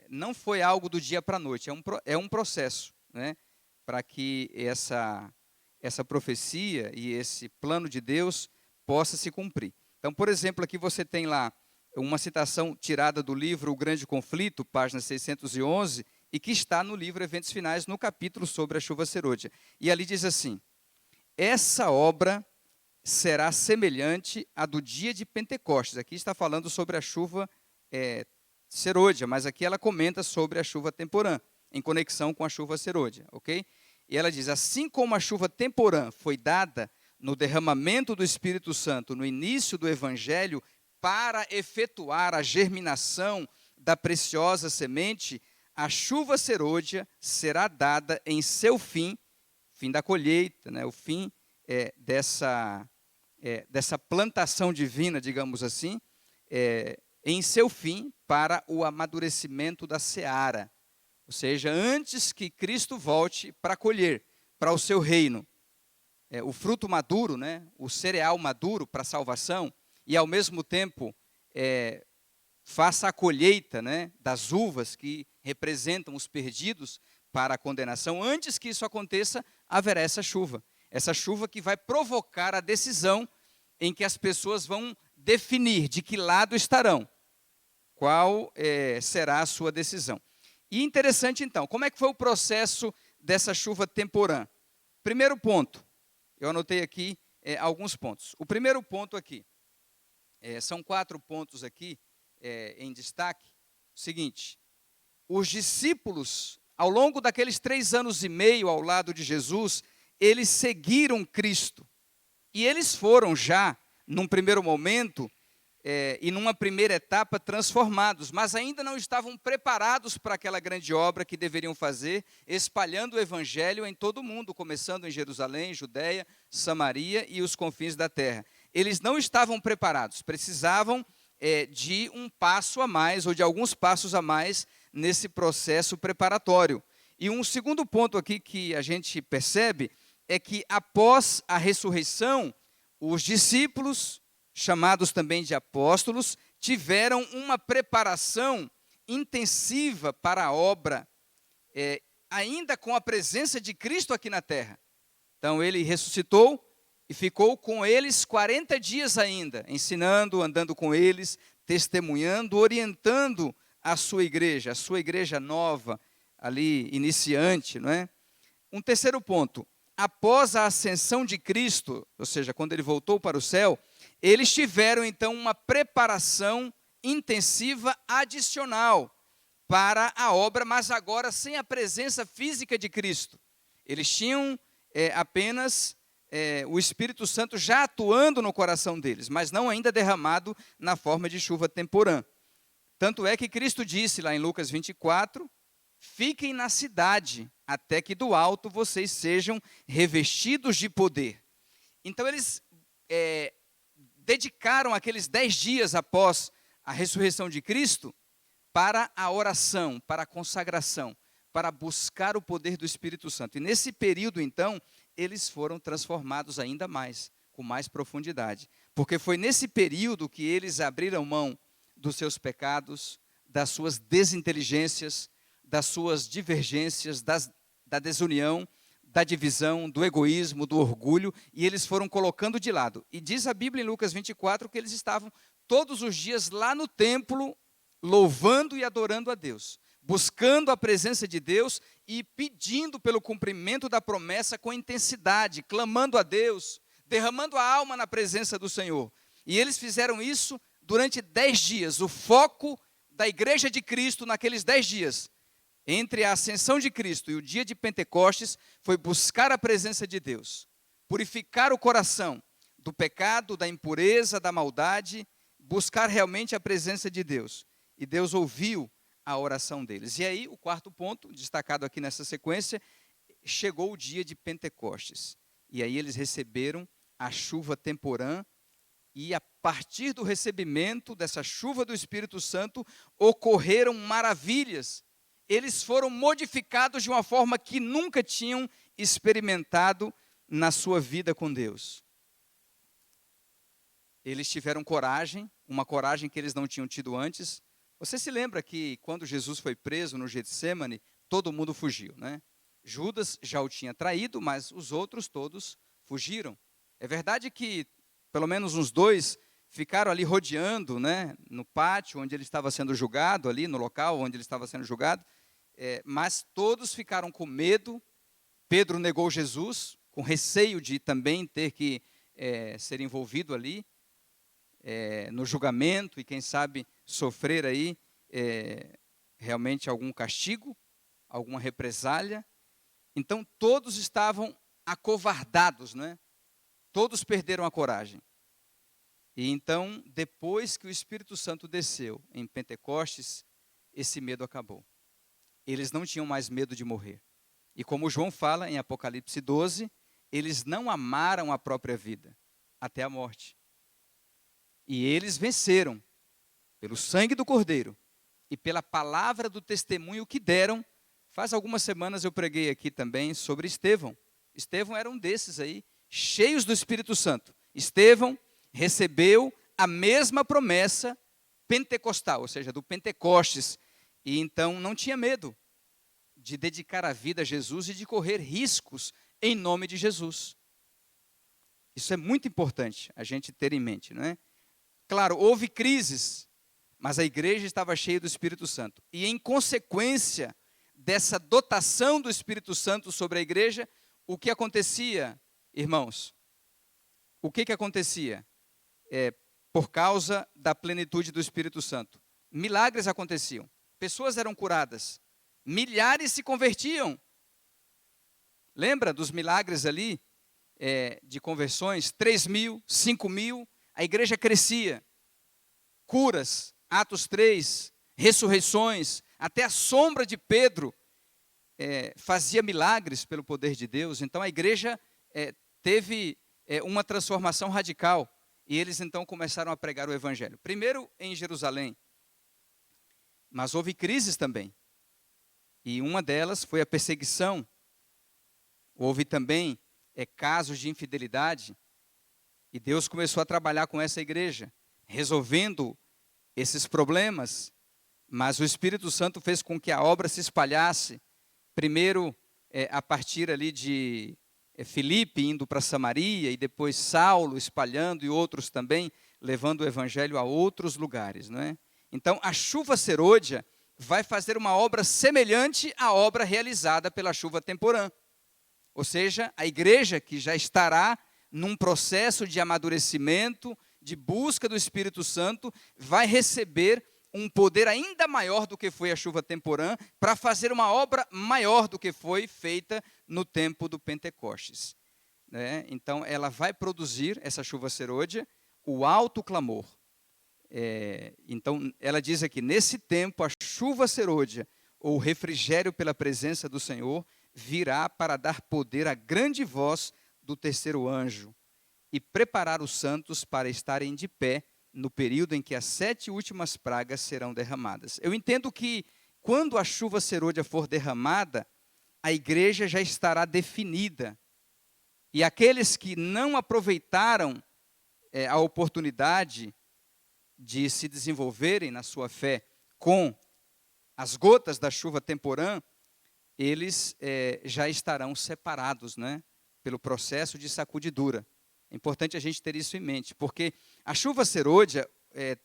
Não foi algo do dia para a noite, é um processo, né? Para que essa profecia e esse plano de Deus possa se cumprir. Então, por exemplo, aqui você tem lá uma citação tirada do livro O Grande Conflito, página 611, e que está no livro Eventos Finais, no capítulo sobre a chuva serôdia. E ali diz assim: essa obra será semelhante à do dia de Pentecostes. Aqui está falando sobre a chuva serôdia, mas aqui ela comenta sobre a chuva temporã, em conexão com a chuva serôdia, ok? E ela diz, assim como a chuva temporã foi dada no derramamento do Espírito Santo no início do Evangelho para efetuar a germinação da preciosa semente, a chuva serôdia será dada em seu fim da colheita, né, o fim dessa plantação divina, digamos assim, em seu fim para o amadurecimento da seara. Ou seja, antes que Cristo volte para colher, para o seu reino, o fruto maduro, né, o cereal maduro para a salvação, e ao mesmo tempo faça a colheita, né, das uvas que representam os perdidos para a condenação. Antes que isso aconteça, haverá essa chuva que vai provocar a decisão em que as pessoas vão definir de que lado estarão, qual será a sua decisão. E interessante, então, como é que foi o processo dessa chuva temporã? Primeiro ponto, eu anotei aqui alguns pontos. O primeiro ponto aqui, são 4 pontos aqui em destaque. O seguinte, os discípulos, ao longo daqueles 3 anos e meio ao lado de Jesus, eles seguiram Cristo. E eles foram já, num primeiro momento, e numa primeira etapa transformados, mas ainda não estavam preparados para aquela grande obra que deveriam fazer, espalhando o evangelho em todo o mundo, começando em Jerusalém, Judeia, Samaria e os confins da terra. Eles não estavam preparados, precisavam de um passo a mais, ou de alguns passos a mais, nesse processo preparatório. E um segundo ponto aqui que a gente percebe é que após a ressurreição, os discípulos, chamados também de apóstolos, tiveram uma preparação intensiva para a obra, ainda com a presença de Cristo aqui na terra. Então, ele ressuscitou e ficou com eles 40 dias ainda, ensinando, andando com eles, testemunhando, orientando a sua igreja nova, ali, iniciante, não é? Um terceiro ponto, após a ascensão de Cristo, ou seja, quando ele voltou para o céu, eles tiveram, então, uma preparação intensiva adicional para a obra, mas agora sem a presença física de Cristo. Eles tinham apenas o Espírito Santo já atuando no coração deles, mas não ainda derramado na forma de chuva temporã. Tanto é que Cristo disse lá em Lucas 24, fiquem na cidade, até que do alto vocês sejam revestidos de poder. Então eles dedicaram aqueles 10 dias após a ressurreição de Cristo para a oração, para a consagração, para buscar o poder do Espírito Santo. E nesse período, então, eles foram transformados ainda mais, com mais profundidade. Porque foi nesse período que eles abriram mão dos seus pecados, das suas desinteligências, das suas divergências, da desunião, da divisão, do egoísmo, do orgulho, e eles foram colocando de lado. E diz a Bíblia em Lucas 24 que eles estavam todos os dias lá no templo, louvando e adorando a Deus, buscando a presença de Deus e pedindo pelo cumprimento da promessa com intensidade, clamando a Deus, derramando a alma na presença do Senhor. E eles fizeram isso durante 10 dias. O foco da igreja de Cristo naqueles 10 dias, entre a ascensão de Cristo e o dia de Pentecostes, foi buscar a presença de Deus, purificar o coração do pecado, da impureza, da maldade, buscar realmente a presença de Deus. E Deus ouviu a oração deles. E aí, o quarto ponto, destacado aqui nessa sequência, chegou o dia de Pentecostes. E aí eles receberam a chuva temporã, e a partir do recebimento dessa chuva do Espírito Santo, ocorreram maravilhas. Eles foram modificados de uma forma que nunca tinham experimentado na sua vida com Deus. Eles tiveram coragem, uma coragem que eles não tinham tido antes. Você se lembra que quando Jesus foi preso no Getsêmani, todo mundo fugiu, né? Judas já o tinha traído, mas os outros todos fugiram. É verdade que pelo menos uns 2 ficaram ali rodeando, né, no pátio onde ele estava sendo julgado, ali no local onde ele estava sendo julgado, mas todos ficaram com medo. Pedro negou Jesus, com receio de também ter que ser envolvido ali no julgamento e quem sabe sofrer aí realmente algum castigo, alguma represália. Então todos estavam acovardados, né? Todos perderam a coragem. E então, depois que o Espírito Santo desceu em Pentecostes, esse medo acabou. Eles não tinham mais medo de morrer. E como João fala em Apocalipse 12, eles não amaram a própria vida até a morte. E eles venceram pelo sangue do Cordeiro e pela palavra do testemunho que deram. Faz algumas semanas eu preguei aqui também sobre Estevão. Estevão era um desses aí, cheios do Espírito Santo. Estevão recebeu a mesma promessa pentecostal, ou seja, do Pentecostes, e então não tinha medo de dedicar a vida a Jesus e de correr riscos em nome de Jesus. Isso é muito importante a gente ter em mente, não é? Claro, houve crises, mas a igreja estava cheia do Espírito Santo. E em consequência dessa dotação do Espírito Santo sobre a igreja, o que acontecia, irmãos? O que acontecia? Por causa da plenitude do Espírito Santo. Milagres aconteciam, pessoas eram curadas, milhares se convertiam. Lembra dos milagres ali, de conversões? 3.000, 5.000, a igreja crescia. curas, Atos 3, ressurreições, até a sombra de Pedro fazia milagres pelo poder de Deus. Então a igreja teve uma transformação radical, e eles então começaram a pregar o evangelho. Primeiro em Jerusalém, mas houve crises também, e uma delas foi a perseguição. Houve também casos de infidelidade, e Deus começou a trabalhar com essa igreja, resolvendo esses problemas, mas o Espírito Santo fez com que a obra se espalhasse, primeiro a partir ali de Filipe, indo para Samaria, e depois Saulo espalhando, e outros também levando o evangelho a outros lugares, não é? Então a chuva serôdia vai fazer uma obra semelhante à obra realizada pela chuva temporã. Ou seja, a igreja que já estará num processo de amadurecimento, de busca do Espírito Santo, vai receber um poder ainda maior do que foi a chuva temporã, para fazer uma obra maior do que foi feita no tempo do Pentecostes. Então, ela vai produzir, essa chuva serôdia, o alto clamor. Então, ela diz aqui, nesse tempo, a chuva serôdia, ou refrigério pela presença do Senhor, virá para dar poder à grande voz do terceiro anjo e preparar os santos para estarem de pé no período em que as 7 últimas pragas serão derramadas. Eu entendo que quando a chuva serôdia for derramada, a igreja já estará definida. E aqueles que não aproveitaram a oportunidade de se desenvolverem na sua fé com as gotas da chuva temporã, eles já estarão separados, né, pelo processo de sacudidura. É importante a gente ter isso em mente, porque a chuva serôdia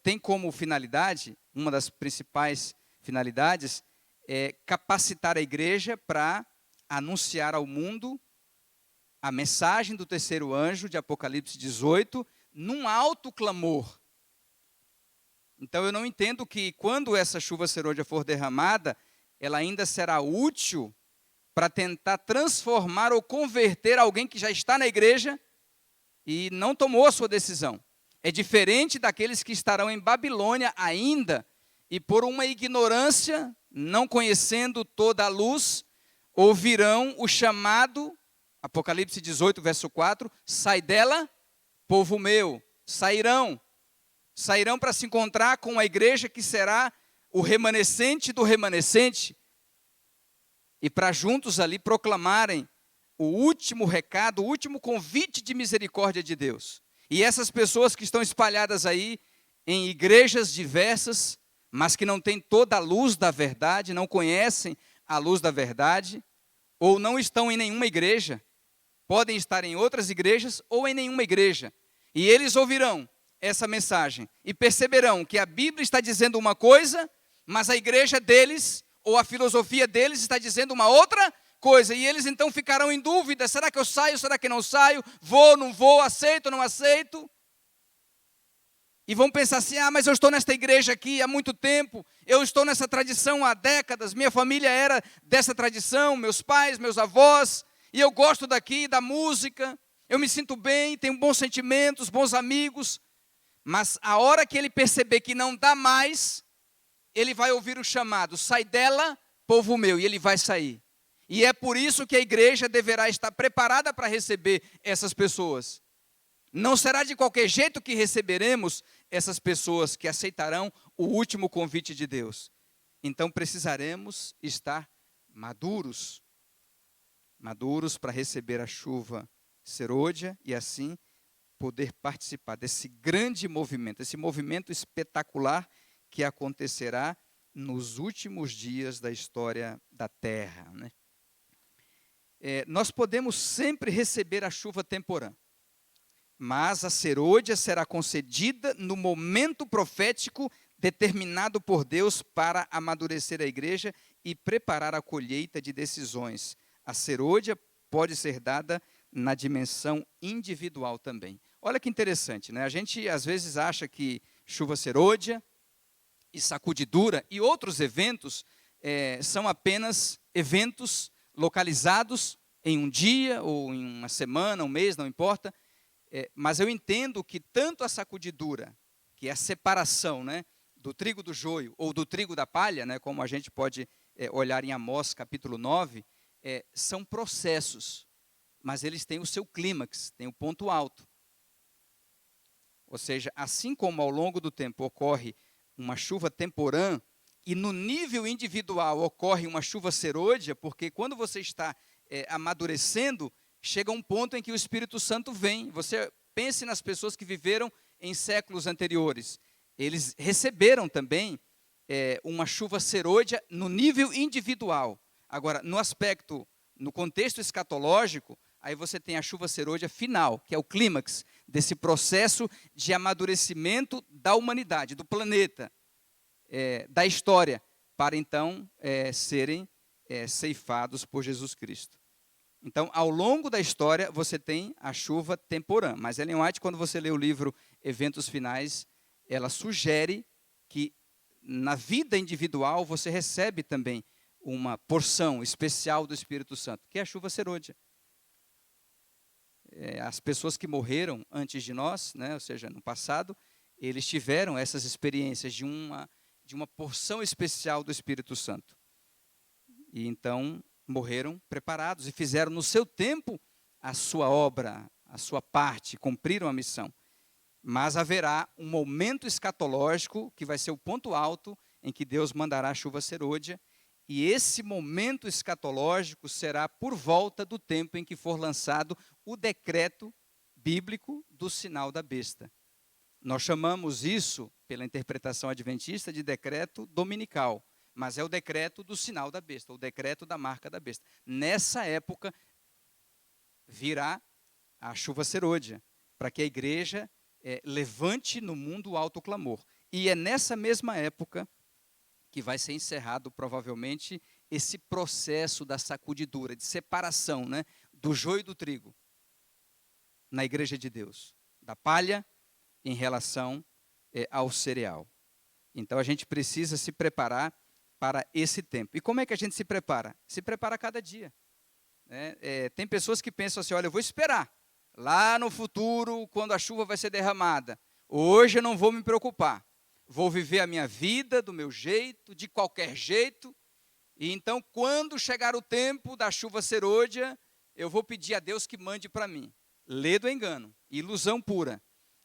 tem como finalidade, uma das principais finalidades, capacitar a igreja para anunciar ao mundo a mensagem do terceiro anjo de Apocalipse 18, num alto clamor. Então eu não entendo que quando essa chuva serôdia for derramada, ela ainda será útil para tentar transformar ou converter alguém que já está na igreja e não tomou a sua decisão. É diferente daqueles que estarão em Babilônia ainda, e por uma ignorância, não conhecendo toda a luz, ouvirão o chamado, Apocalipse 18, verso 4, sai dela, povo meu, sairão para se encontrar com a igreja que será o remanescente do remanescente, e para juntos ali proclamarem o último recado, o último convite de misericórdia de Deus. E essas pessoas que estão espalhadas aí em igrejas diversas, mas que não têm toda a luz da verdade, não conhecem a luz da verdade, ou não estão em nenhuma igreja, podem estar em outras igrejas ou em nenhuma igreja, e eles ouvirão essa mensagem e perceberão que a Bíblia está dizendo uma coisa, mas a igreja deles, ou a filosofia deles está dizendo uma outra coisa, e eles então ficarão em dúvida, será que eu saio, será que não saio, vou, não vou, aceito, não aceito, e vão pensar assim, mas eu estou nesta igreja aqui há muito tempo, eu estou nessa tradição há décadas, minha família era dessa tradição, meus pais, meus avós, e eu gosto daqui, da música, eu me sinto bem, tenho bons sentimentos, bons amigos, mas a hora que ele perceber que não dá mais, ele vai ouvir o chamado, sai dela, povo meu, e ele vai sair. E é por isso que a igreja deverá estar preparada para receber essas pessoas. Não será de qualquer jeito que receberemos essas pessoas que aceitarão o último convite de Deus. Então precisaremos estar maduros para receber a chuva serôdia e assim poder participar desse grande movimento, esse movimento espetacular que acontecerá nos últimos dias da história da Terra, né? Nós podemos sempre receber a chuva temporã, mas a serôdia será concedida no momento profético determinado por Deus para amadurecer a igreja e preparar a colheita de decisões. A serôdia pode ser dada na dimensão individual também. Olha que interessante, né? A gente às vezes acha que chuva serôdia e sacudidura e outros eventos são apenas eventos localizados em um dia ou em uma semana, um mês, não importa. Mas eu entendo que tanto a sacudidura, que é a separação, né, do trigo do joio, ou do trigo da palha, né, como a gente pode olhar em Amós capítulo 9, são processos, mas eles têm o seu clímax, têm o ponto alto. Ou seja, assim como ao longo do tempo ocorre uma chuva temporã, e no nível individual ocorre uma chuva serôdia, porque quando você está amadurecendo, chega um ponto em que o Espírito Santo vem. Você pense nas pessoas que viveram em séculos anteriores. Eles receberam também uma chuva serôdia no nível individual. Agora, no contexto escatológico, aí você tem a chuva serôdia final, que é o clímax desse processo de amadurecimento da humanidade, do planeta, da história, para então serem ceifados por Jesus Cristo. Então, ao longo da história, você tem a chuva temporã. Mas Ellen White, quando você lê o livro Eventos Finais, ela sugere que na vida individual você recebe também uma porção especial do Espírito Santo, que é a chuva serôdia. As pessoas que morreram antes de nós, né, ou seja, no passado, eles tiveram essas experiências de uma porção especial do Espírito Santo. E então morreram preparados e fizeram no seu tempo a sua obra, a sua parte, cumpriram a missão. Mas haverá um momento escatológico que vai ser o ponto alto em que Deus mandará a chuva serôdia, e esse momento escatológico será por volta do tempo em que for lançado o decreto bíblico do sinal da besta. Nós chamamos isso, pela interpretação adventista, de decreto dominical, mas é o decreto do sinal da besta, o decreto da marca da besta. Nessa época virá a chuva serôdia, para que a igreja levante no mundo o alto clamor. E é nessa mesma época que vai ser encerrado, provavelmente, esse processo da sacudidura, de separação, né, do joio e do trigo na igreja de Deus, da palha em relação ao cereal. Então, a gente precisa se preparar para esse tempo. E como é que a gente se prepara? Se prepara a cada dia. Tem pessoas que pensam assim, olha, eu vou esperar lá no futuro, quando a chuva vai ser derramada. Hoje eu não vou me preocupar. Vou viver a minha vida do meu jeito, de qualquer jeito. E então, quando chegar o tempo da chuva serôdia, eu vou pedir a Deus que mande para mim. Lê do engano, ilusão pura.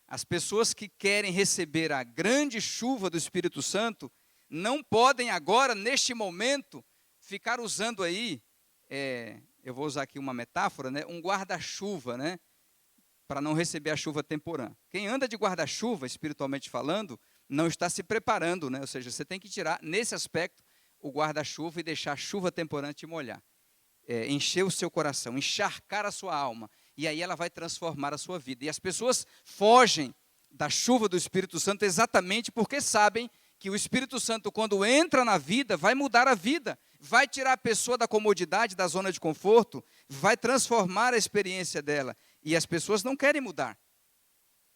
As pessoas que querem receber a grande chuva do Espírito Santo não podem agora, neste momento, ficar usando aí, eu vou usar aqui uma metáfora, né, um guarda-chuva, né, para não receber a chuva temporã. Quem anda de guarda-chuva, espiritualmente falando, não está se preparando, né? Ou seja, você tem que tirar, nesse aspecto, o guarda-chuva e deixar a chuva temporã te molhar. Encher o seu coração, encharcar a sua alma, e aí ela vai transformar a sua vida. E as pessoas fogem da chuva do Espírito Santo exatamente porque sabem que o Espírito Santo, quando entra na vida, vai mudar a vida, vai tirar a pessoa da comodidade, da zona de conforto, vai transformar a experiência dela. E as pessoas não querem mudar.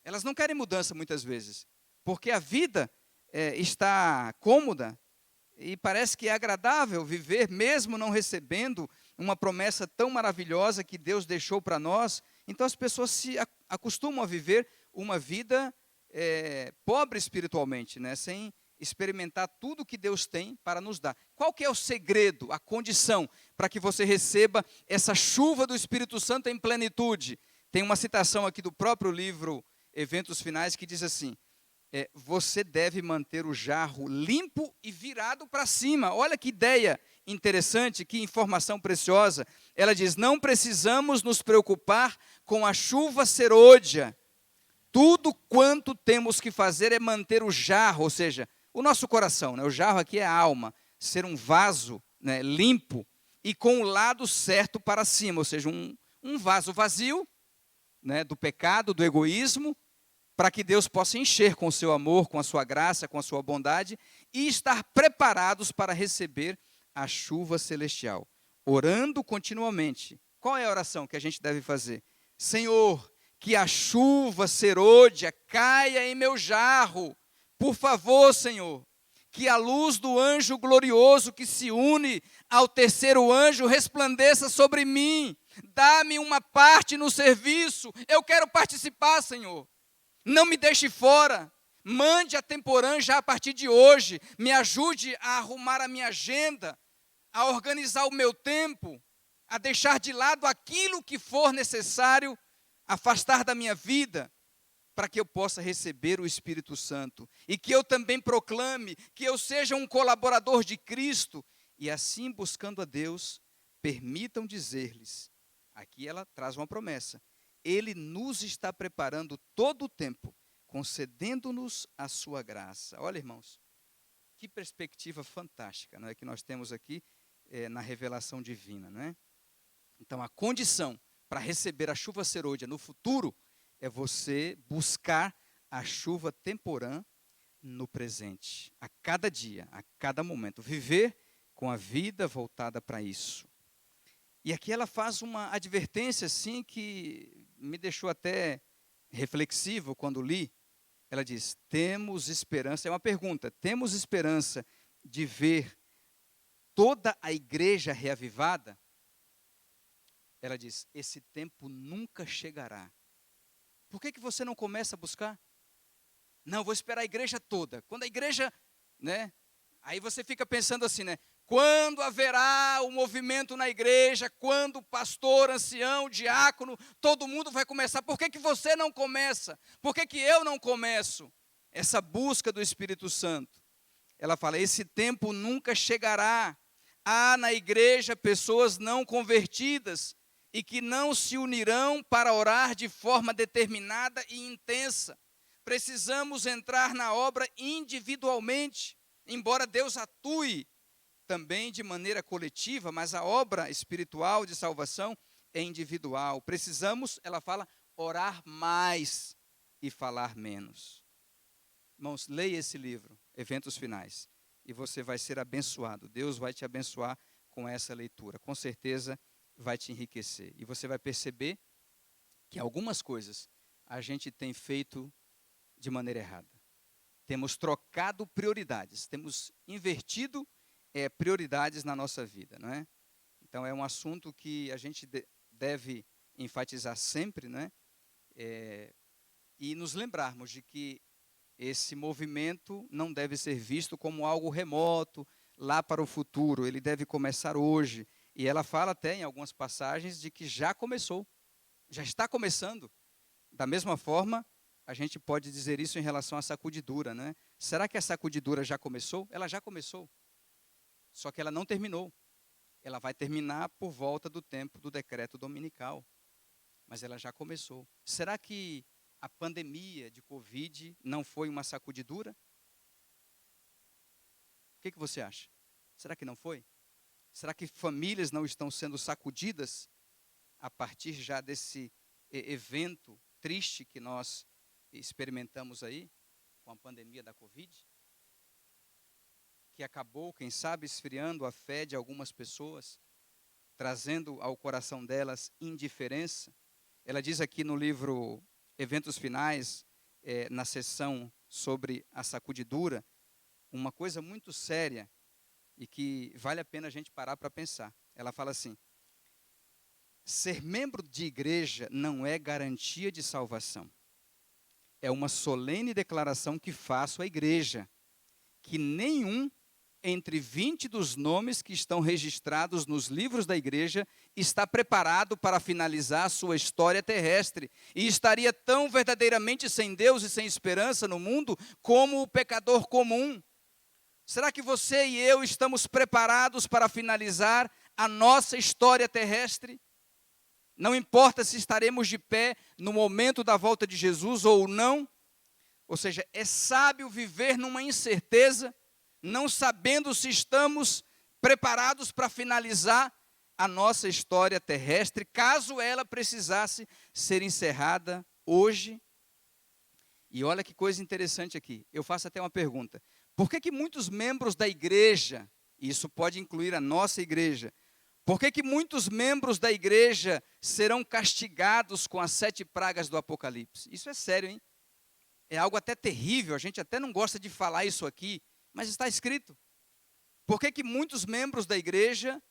Elas não querem mudança muitas vezes, porque a vida está cômoda e parece que é agradável viver, mesmo não recebendo uma promessa tão maravilhosa que Deus deixou para nós. Então as pessoas se acostumam a viver uma vida pobre espiritualmente, né? Sem experimentar tudo que Deus tem para nos dar. Qual que é o segredo, a condição para que você receba essa chuva do Espírito Santo em plenitude? Tem uma citação aqui do próprio livro Eventos Finais que diz assim, você deve manter o jarro limpo e virado para cima. Olha que ideia interessante, que informação preciosa. Ela diz, não precisamos nos preocupar com a chuva serôdia. Tudo quanto temos que fazer é manter o jarro, ou seja, o nosso coração, né? O jarro aqui é a alma, ser um vaso, né, limpo e com o lado certo para cima, ou seja, um vaso vazio, né, do pecado, do egoísmo, para que Deus possa encher com o seu amor, com a sua graça, com a sua bondade e estar preparados para receber a chuva celestial, orando continuamente. Qual é a oração que a gente deve fazer? Senhor, que a chuva serôdia caia em meu jarro. Por favor, Senhor, que a luz do anjo glorioso que se une ao terceiro anjo resplandeça sobre mim. Dá-me uma parte no serviço. Eu quero participar, Senhor. Não me deixe fora. Mande a Temporã já a partir de hoje. Me ajude a arrumar a minha agenda, a organizar o meu tempo, a deixar de lado aquilo que for necessário, afastar da minha vida, para que eu possa receber o Espírito Santo. E que eu também proclame, que eu seja um colaborador de Cristo. E assim, buscando a Deus, permitam dizer-lhes, aqui ela traz uma promessa, Ele nos está preparando todo o tempo, concedendo-nos a sua graça. Olha, irmãos, que perspectiva fantástica, não é, que nós temos aqui na revelação divina, não é? Então, a condição para receber a chuva serôdia no futuro é você buscar a chuva temporã no presente, a cada dia, a cada momento, viver com a vida voltada para isso. E aqui ela faz uma advertência assim que me deixou até reflexivo quando li. Ela diz: temos esperança, é uma pergunta, temos esperança de ver toda a igreja reavivada? Ela diz: esse tempo nunca chegará. Por que você não começa a buscar? Não, vou esperar a igreja toda. Quando a igreja, né? Aí você fica pensando assim, né? Quando haverá o movimento na igreja, quando o pastor, ancião, diácono, todo mundo vai começar. Por que você não começa? Por que eu não começo? Essa busca do Espírito Santo. Ela fala, esse tempo nunca chegará. Há na igreja pessoas não convertidas e que não se unirão para orar de forma determinada e intensa. Precisamos entrar na obra individualmente, embora Deus atue também de maneira coletiva, mas a obra espiritual de salvação é individual. Precisamos, ela fala, orar mais e falar menos. Irmãos, leia esse livro, Eventos Finais, e você vai ser abençoado. Deus vai te abençoar com essa leitura. Com certeza vai te enriquecer. E você vai perceber que algumas coisas a gente tem feito de maneira errada. Temos trocado prioridades, temos invertido prioridades na nossa vida, não é? Então é um assunto que a gente deve enfatizar sempre, né? E nos lembrarmos de que esse movimento não deve ser visto como algo remoto, lá para o futuro, ele deve começar hoje. E ela fala até em algumas passagens de que já começou, já está começando. Da mesma forma, a gente pode dizer isso em relação à sacudidura, né? Será que a sacudidura já começou? Ela já começou. Só que ela não terminou. Ela vai terminar por volta do tempo do decreto dominical. Mas ela já começou. Será que a pandemia de Covid não foi uma sacudidura? O que você acha? Será que não foi? Será que famílias não estão sendo sacudidas a partir já desse evento triste que nós experimentamos aí, com a pandemia da Covid? Que acabou, quem sabe, esfriando a fé de algumas pessoas, trazendo ao coração delas indiferença. Ela diz aqui no livro Eventos Finais, na seção sobre a sacudidura, uma coisa muito séria e que vale a pena a gente parar para pensar. Ela fala assim: ser membro de igreja não é garantia de salvação. É uma solene declaração que faço à igreja, que nenhum entre 20 dos nomes que estão registrados nos livros da igreja está preparado para finalizar a sua história terrestre e estaria tão verdadeiramente sem Deus e sem esperança no mundo como o pecador comum. Será que você e eu estamos preparados para finalizar a nossa história terrestre? Não importa se estaremos de pé no momento da volta de Jesus ou não. Ou seja, é sábio viver numa incerteza, não sabendo se estamos preparados para finalizar a nossa história terrestre, caso ela precisasse ser encerrada hoje. E olha que coisa interessante aqui, eu faço até uma pergunta. Por que muitos membros da igreja, e isso pode incluir a nossa igreja, por que muitos membros da igreja serão castigados com as 7 pragas do Apocalipse? Isso é sério, hein? É algo até terrível, a gente até não gosta de falar isso aqui, mas está escrito. Por que muitos membros da igreja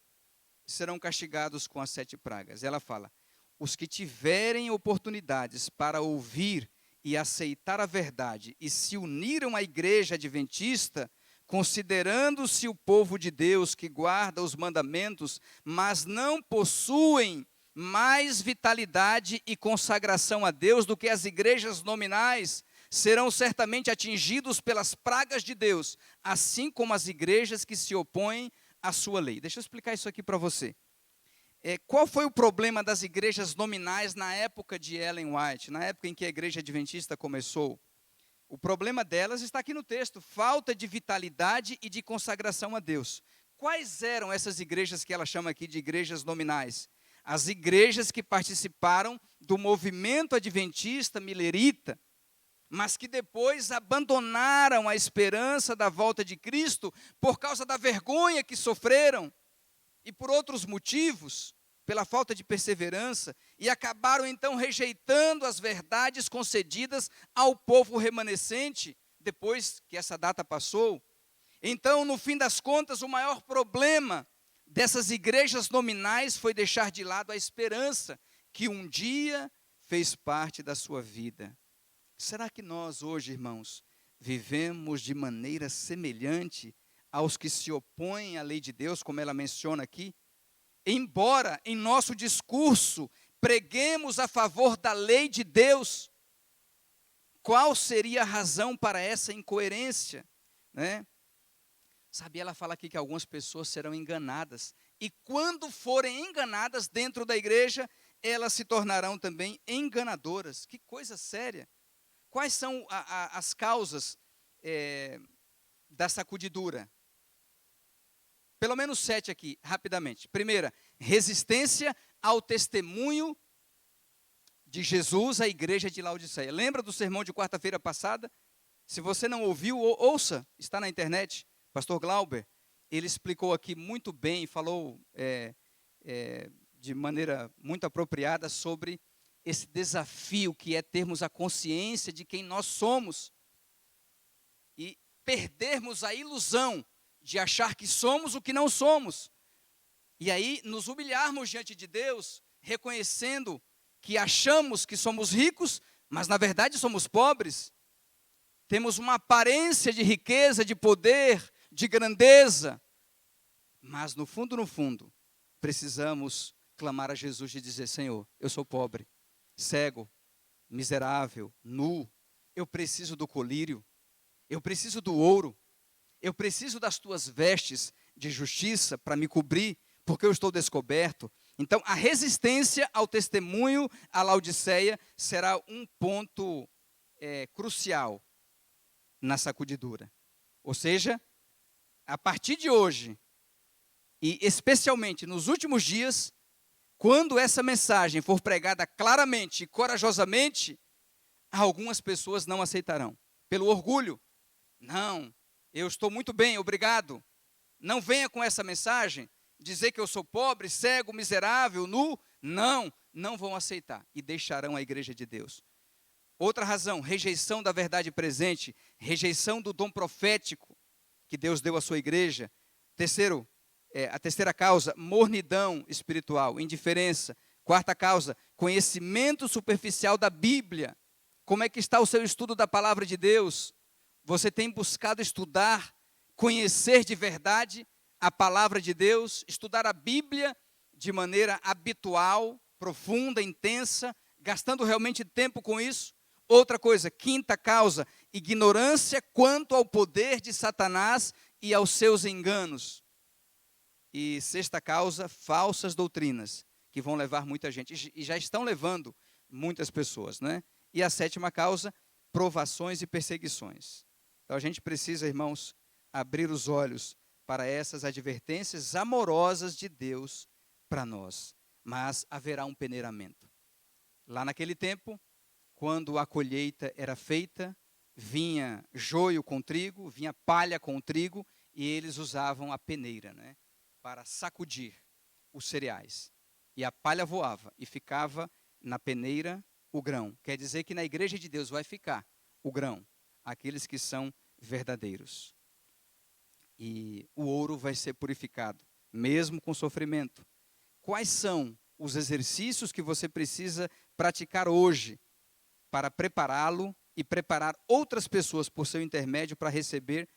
serão castigados com as 7 pragas? Ela fala, os que tiverem oportunidades para ouvir e aceitar a verdade e se uniram à igreja adventista, considerando-se o povo de Deus que guarda os mandamentos, mas não possuem mais vitalidade e consagração a Deus do que as igrejas nominais, serão certamente atingidos pelas pragas de Deus, assim como as igrejas que se opõem à sua lei. Deixa eu explicar isso aqui para você. Qual foi o problema das igrejas nominais na época de Ellen White, na época em que a igreja adventista começou? O problema delas está aqui no texto: falta de vitalidade e de consagração a Deus. Quais eram essas igrejas que ela chama aqui de igrejas nominais? As igrejas que participaram do movimento adventista milerita, mas que depois abandonaram a esperança da volta de Cristo por causa da vergonha que sofreram e por outros motivos, pela falta de perseverança, e acabaram então rejeitando as verdades concedidas ao povo remanescente, depois que essa data passou. Então, no fim das contas, o maior problema dessas igrejas nominais foi deixar de lado a esperança que um dia fez parte da sua vida. Será que nós hoje, irmãos, vivemos de maneira semelhante aos que se opõem à lei de Deus, como ela menciona aqui? Embora em nosso discurso preguemos a favor da lei de Deus, qual seria a razão para essa incoerência, né? Sabe, ela fala aqui que algumas pessoas serão enganadas, e quando forem enganadas dentro da igreja, elas se tornarão também enganadoras. Que coisa séria! Quais são as causas da sacudidura? Pelo menos 7 aqui, rapidamente. Primeira, resistência ao testemunho de Jesus à igreja de Laodiceia. Lembra do sermão de quarta-feira passada? Se você não ouviu, ouça, está na internet. Pastor Glauber, ele explicou aqui muito bem, falou de maneira muito apropriada sobre esse desafio que é termos a consciência de quem nós somos e perdermos a ilusão de achar que somos o que não somos. E aí nos humilharmos diante de Deus, reconhecendo que achamos que somos ricos, mas na verdade somos pobres. Temos uma aparência de riqueza, de poder, de grandeza, mas no fundo, precisamos clamar a Jesus e dizer: Senhor, eu sou pobre, cego, miserável, nu, eu preciso do colírio, eu preciso do ouro, eu preciso das tuas vestes de justiça para me cobrir, porque eu estou descoberto. Então, a resistência ao testemunho à Laodiceia será um ponto crucial na sacudidura. Ou seja, a partir de hoje, e especialmente nos últimos dias, quando essa mensagem for pregada claramente e corajosamente, algumas pessoas não aceitarão. Pelo orgulho. Não, eu estou muito bem, obrigado. Não venha com essa mensagem dizer que eu sou pobre, cego, miserável, nu. Não, não vão aceitar e deixarão a igreja de Deus. Outra razão, rejeição da verdade presente, rejeição do dom profético que Deus deu à sua igreja. A terceira causa, mornidão espiritual, indiferença. Quarta causa, conhecimento superficial da Bíblia. Como é que está o seu estudo da palavra de Deus? Você tem buscado estudar, conhecer de verdade a palavra de Deus, estudar a Bíblia de maneira habitual, profunda, intensa, gastando realmente tempo com isso? Outra coisa, quinta causa, ignorância quanto ao poder de Satanás e aos seus enganos. E sexta causa, falsas doutrinas, que vão levar muita gente, e já estão levando muitas pessoas, né? E a sétima causa, provações e perseguições. Então a gente precisa, irmãos, abrir os olhos para essas advertências amorosas de Deus para nós. Mas haverá um peneiramento. Lá naquele tempo, quando a colheita era feita, vinha joio com trigo, vinha palha com trigo, e eles usavam a peneira, né, para sacudir os cereais. E a palha voava e ficava na peneira o grão. Quer dizer que na igreja de Deus vai ficar o grão, aqueles que são verdadeiros. E o ouro vai ser purificado, mesmo com sofrimento. Quais são os exercícios que você precisa praticar hoje para prepará-lo e preparar outras pessoas por seu intermédio para receber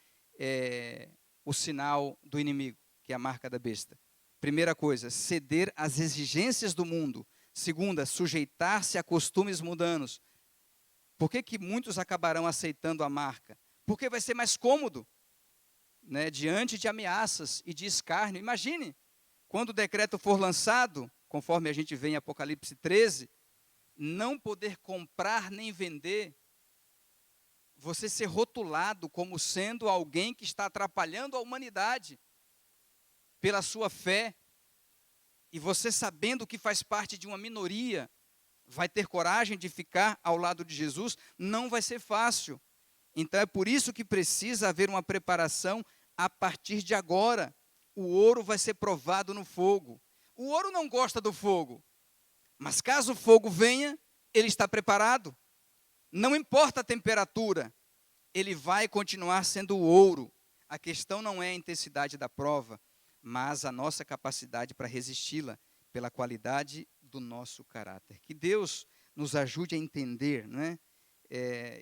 o sinal do inimigo, que é a marca da besta. Primeira coisa, ceder às exigências do mundo. Segunda, sujeitar-se a costumes mundanos. Por que muitos acabarão aceitando a marca? Porque vai ser mais cômodo, né, diante de ameaças e de escárnio. Imagine, quando o decreto for lançado, conforme a gente vê em Apocalipse 13, não poder comprar nem vender, você ser rotulado como sendo alguém que está atrapalhando a humanidade pela sua fé, e você sabendo que faz parte de uma minoria, vai ter coragem de ficar ao lado de Jesus? Não vai ser fácil. Então é por isso que precisa haver uma preparação a partir de agora. O ouro vai ser provado no fogo. O ouro não gosta do fogo, mas caso o fogo venha, ele está preparado. Não importa a temperatura, ele vai continuar sendo o ouro. A questão não é a intensidade da prova, mas a nossa capacidade para resisti-la, pela qualidade do nosso caráter. Que Deus nos ajude a entender, né?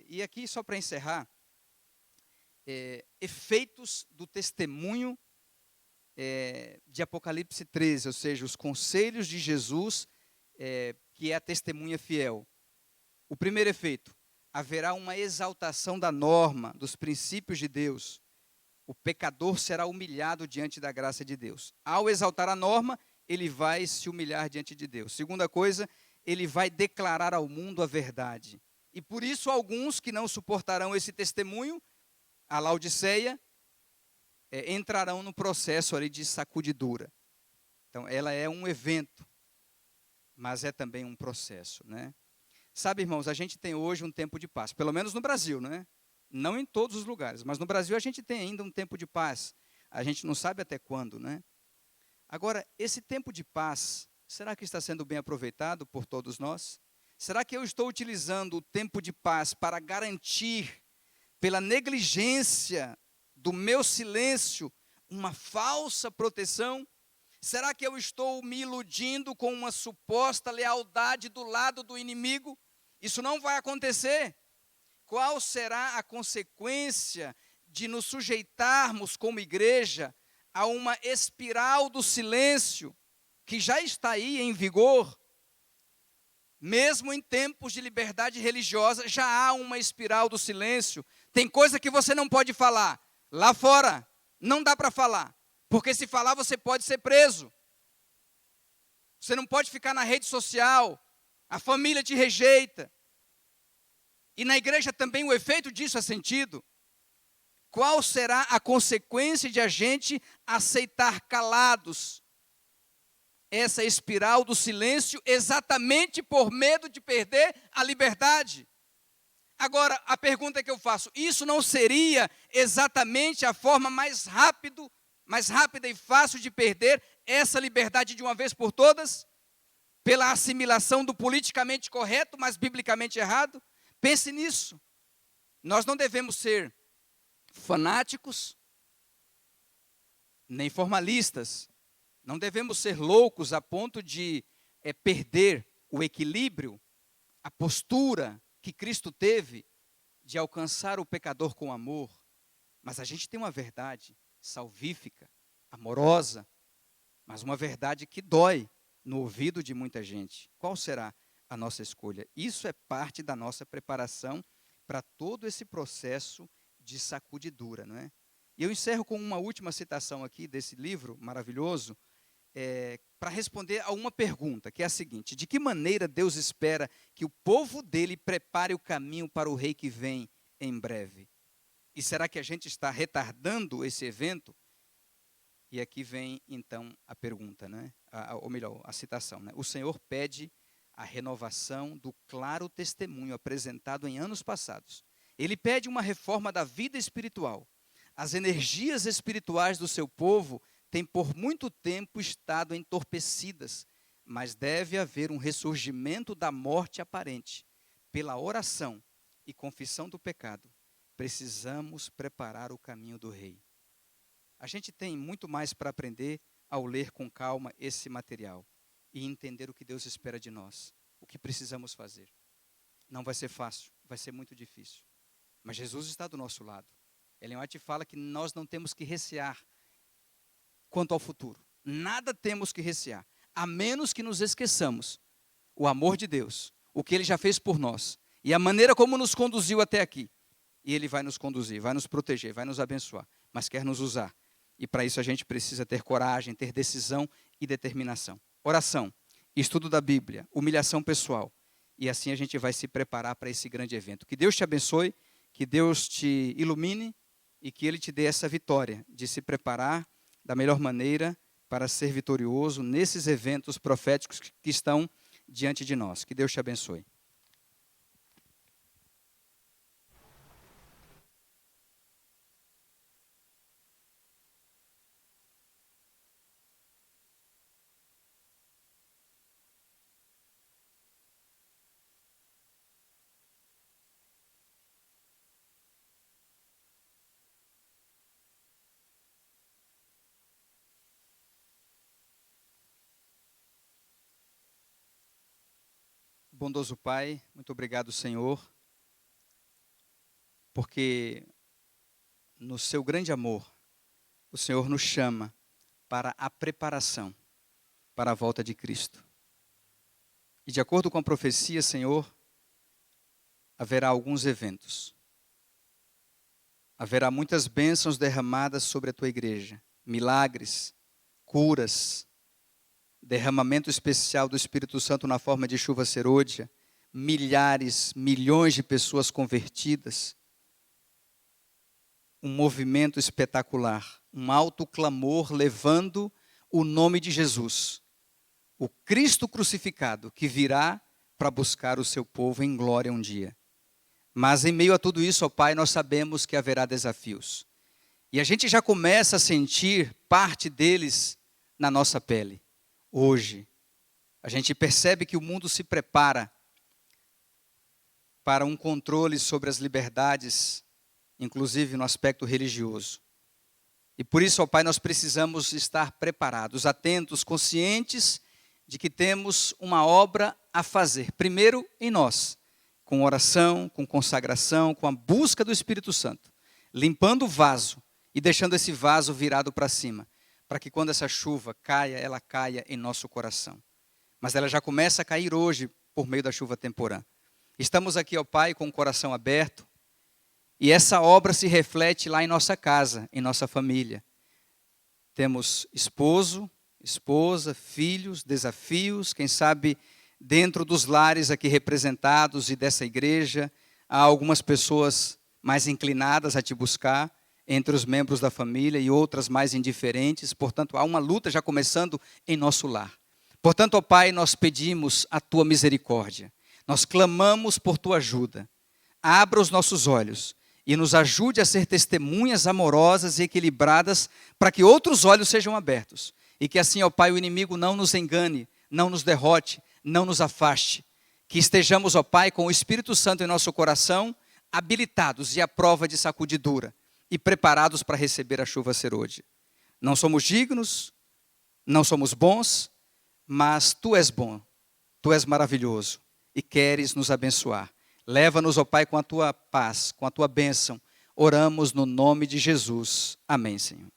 E aqui, só para encerrar, efeitos do testemunho de Apocalipse 13, ou seja, os conselhos de Jesus, que é a testemunha fiel. O primeiro efeito, haverá uma exaltação da norma, dos princípios de Deus. O pecador será humilhado diante da graça de Deus. Ao exaltar a norma, ele vai se humilhar diante de Deus. Segunda coisa, ele vai declarar ao mundo a verdade. E por isso alguns que não suportarão esse testemunho, a Laodiceia, entrarão no processo ali de sacudidura. Então, ela é um evento, mas é também um processo, né? Sabe, irmãos, a gente tem hoje um tempo de paz, pelo menos no Brasil, né? Não em todos os lugares, mas no Brasil a gente tem ainda um tempo de paz. A gente não sabe até quando, né? Agora, esse tempo de paz, será que está sendo bem aproveitado por todos nós? Será que eu estou utilizando o tempo de paz para garantir, pela negligência do meu silêncio, uma falsa proteção? Será que eu estou me iludindo com uma suposta lealdade do lado do inimigo? Isso não vai acontecer. Qual será a consequência de nos sujeitarmos como igreja a uma espiral do silêncio que já está aí em vigor? Mesmo em tempos de liberdade religiosa, já há uma espiral do silêncio. Tem coisa que você não pode falar. Lá fora, não dá para falar. Porque se falar, você pode ser preso. Você não pode ficar na rede social. A família te rejeita. E na igreja também o efeito disso é sentido. Qual será a consequência de a gente aceitar calados essa espiral do silêncio exatamente por medo de perder a liberdade? Agora, a pergunta que eu faço, isso não seria exatamente a forma mais rápida e fácil de perder essa liberdade de uma vez por todas? Pela assimilação do politicamente correto, mas biblicamente errado? Pense nisso. Nós não devemos ser fanáticos, nem formalistas. Não devemos ser loucos a ponto de perder o equilíbrio, a postura que Cristo teve de alcançar o pecador com amor. Mas a gente tem uma verdade salvífica, amorosa, mas uma verdade que dói no ouvido de muita gente. Qual será a nossa escolha? Isso é parte da nossa preparação para todo esse processo de sacudidura, não é? E eu encerro com uma última citação aqui desse livro maravilhoso, para responder a uma pergunta, que é a seguinte: de que maneira Deus espera que o povo dele prepare o caminho para o rei que vem em breve? E será que a gente está retardando esse evento? E aqui vem, então, a pergunta, né? Ou melhor, a citação, né? O Senhor pede a renovação do claro testemunho apresentado em anos passados. Ele pede uma reforma da vida espiritual. As energias espirituais do seu povo têm por muito tempo estado entorpecidas, mas deve haver um ressurgimento da morte aparente. Pela oração e confissão do pecado, precisamos preparar o caminho do Rei. A gente tem muito mais para aprender ao ler com calma esse material e entender o que Deus espera de nós, o que precisamos fazer. Não vai ser fácil, vai ser muito difícil. Mas Jesus está do nosso lado. Ellen White fala que nós não temos que recear quanto ao futuro. Nada temos que recear, a menos que nos esqueçamos o amor de Deus, o que Ele já fez por nós e a maneira como nos conduziu até aqui. E Ele vai nos conduzir, vai nos proteger, vai nos abençoar, mas quer nos usar. E para isso a gente precisa ter coragem, ter decisão e determinação. Oração, estudo da Bíblia, humilhação pessoal. E assim a gente vai se preparar para esse grande evento. Que Deus te abençoe, que Deus te ilumine e que Ele te dê essa vitória de se preparar da melhor maneira para ser vitorioso nesses eventos proféticos que estão diante de nós. Que Deus te abençoe. Bondoso Pai, muito obrigado, Senhor, porque no seu grande amor, o Senhor nos chama para a preparação para a volta de Cristo. E de acordo com a profecia, Senhor, haverá alguns eventos. Haverá muitas bênçãos derramadas sobre a tua igreja, milagres, curas, derramamento especial do Espírito Santo na forma de chuva serôdia, milhares, milhões de pessoas convertidas, um movimento espetacular, um alto clamor levando o nome de Jesus, o Cristo crucificado que virá para buscar o seu povo em glória um dia. Mas em meio a tudo isso, ó Pai, nós sabemos que haverá desafios. E a gente já começa a sentir parte deles na nossa pele. Hoje, a gente percebe que o mundo se prepara para um controle sobre as liberdades, inclusive no aspecto religioso. E por isso, ó Pai, nós precisamos estar preparados, atentos, conscientes de que temos uma obra a fazer. Primeiro em nós, com oração, com consagração, com a busca do Espírito Santo, limpando o vaso e deixando esse vaso virado para cima, para que quando essa chuva caia, ela caia em nosso coração. Mas ela já começa a cair hoje por meio da chuva temporã. Estamos aqui, ó Pai, com o coração aberto, e essa obra se reflete lá em nossa casa, em nossa família. Temos esposo, esposa, filhos, desafios, quem sabe dentro dos lares aqui representados e dessa igreja, há algumas pessoas mais inclinadas a te buscar, entre os membros da família e outras mais indiferentes. Portanto, há uma luta já começando em nosso lar. Portanto, ó Pai, nós pedimos a tua misericórdia. Nós clamamos por tua ajuda. Abra os nossos olhos e nos ajude a ser testemunhas amorosas e equilibradas para que outros olhos sejam abertos. E que assim, ó Pai, o inimigo não nos engane, não nos derrote, não nos afaste. Que estejamos, ó Pai, com o Espírito Santo em nosso coração, habilitados e à prova de sacudidura e preparados para receber a chuva serôdia. Não somos dignos, não somos bons, mas Tu és bom, Tu és maravilhoso e queres nos abençoar. Leva-nos, ó Pai, com a Tua paz, com a Tua bênção. Oramos no nome de Jesus. Amém, Senhor.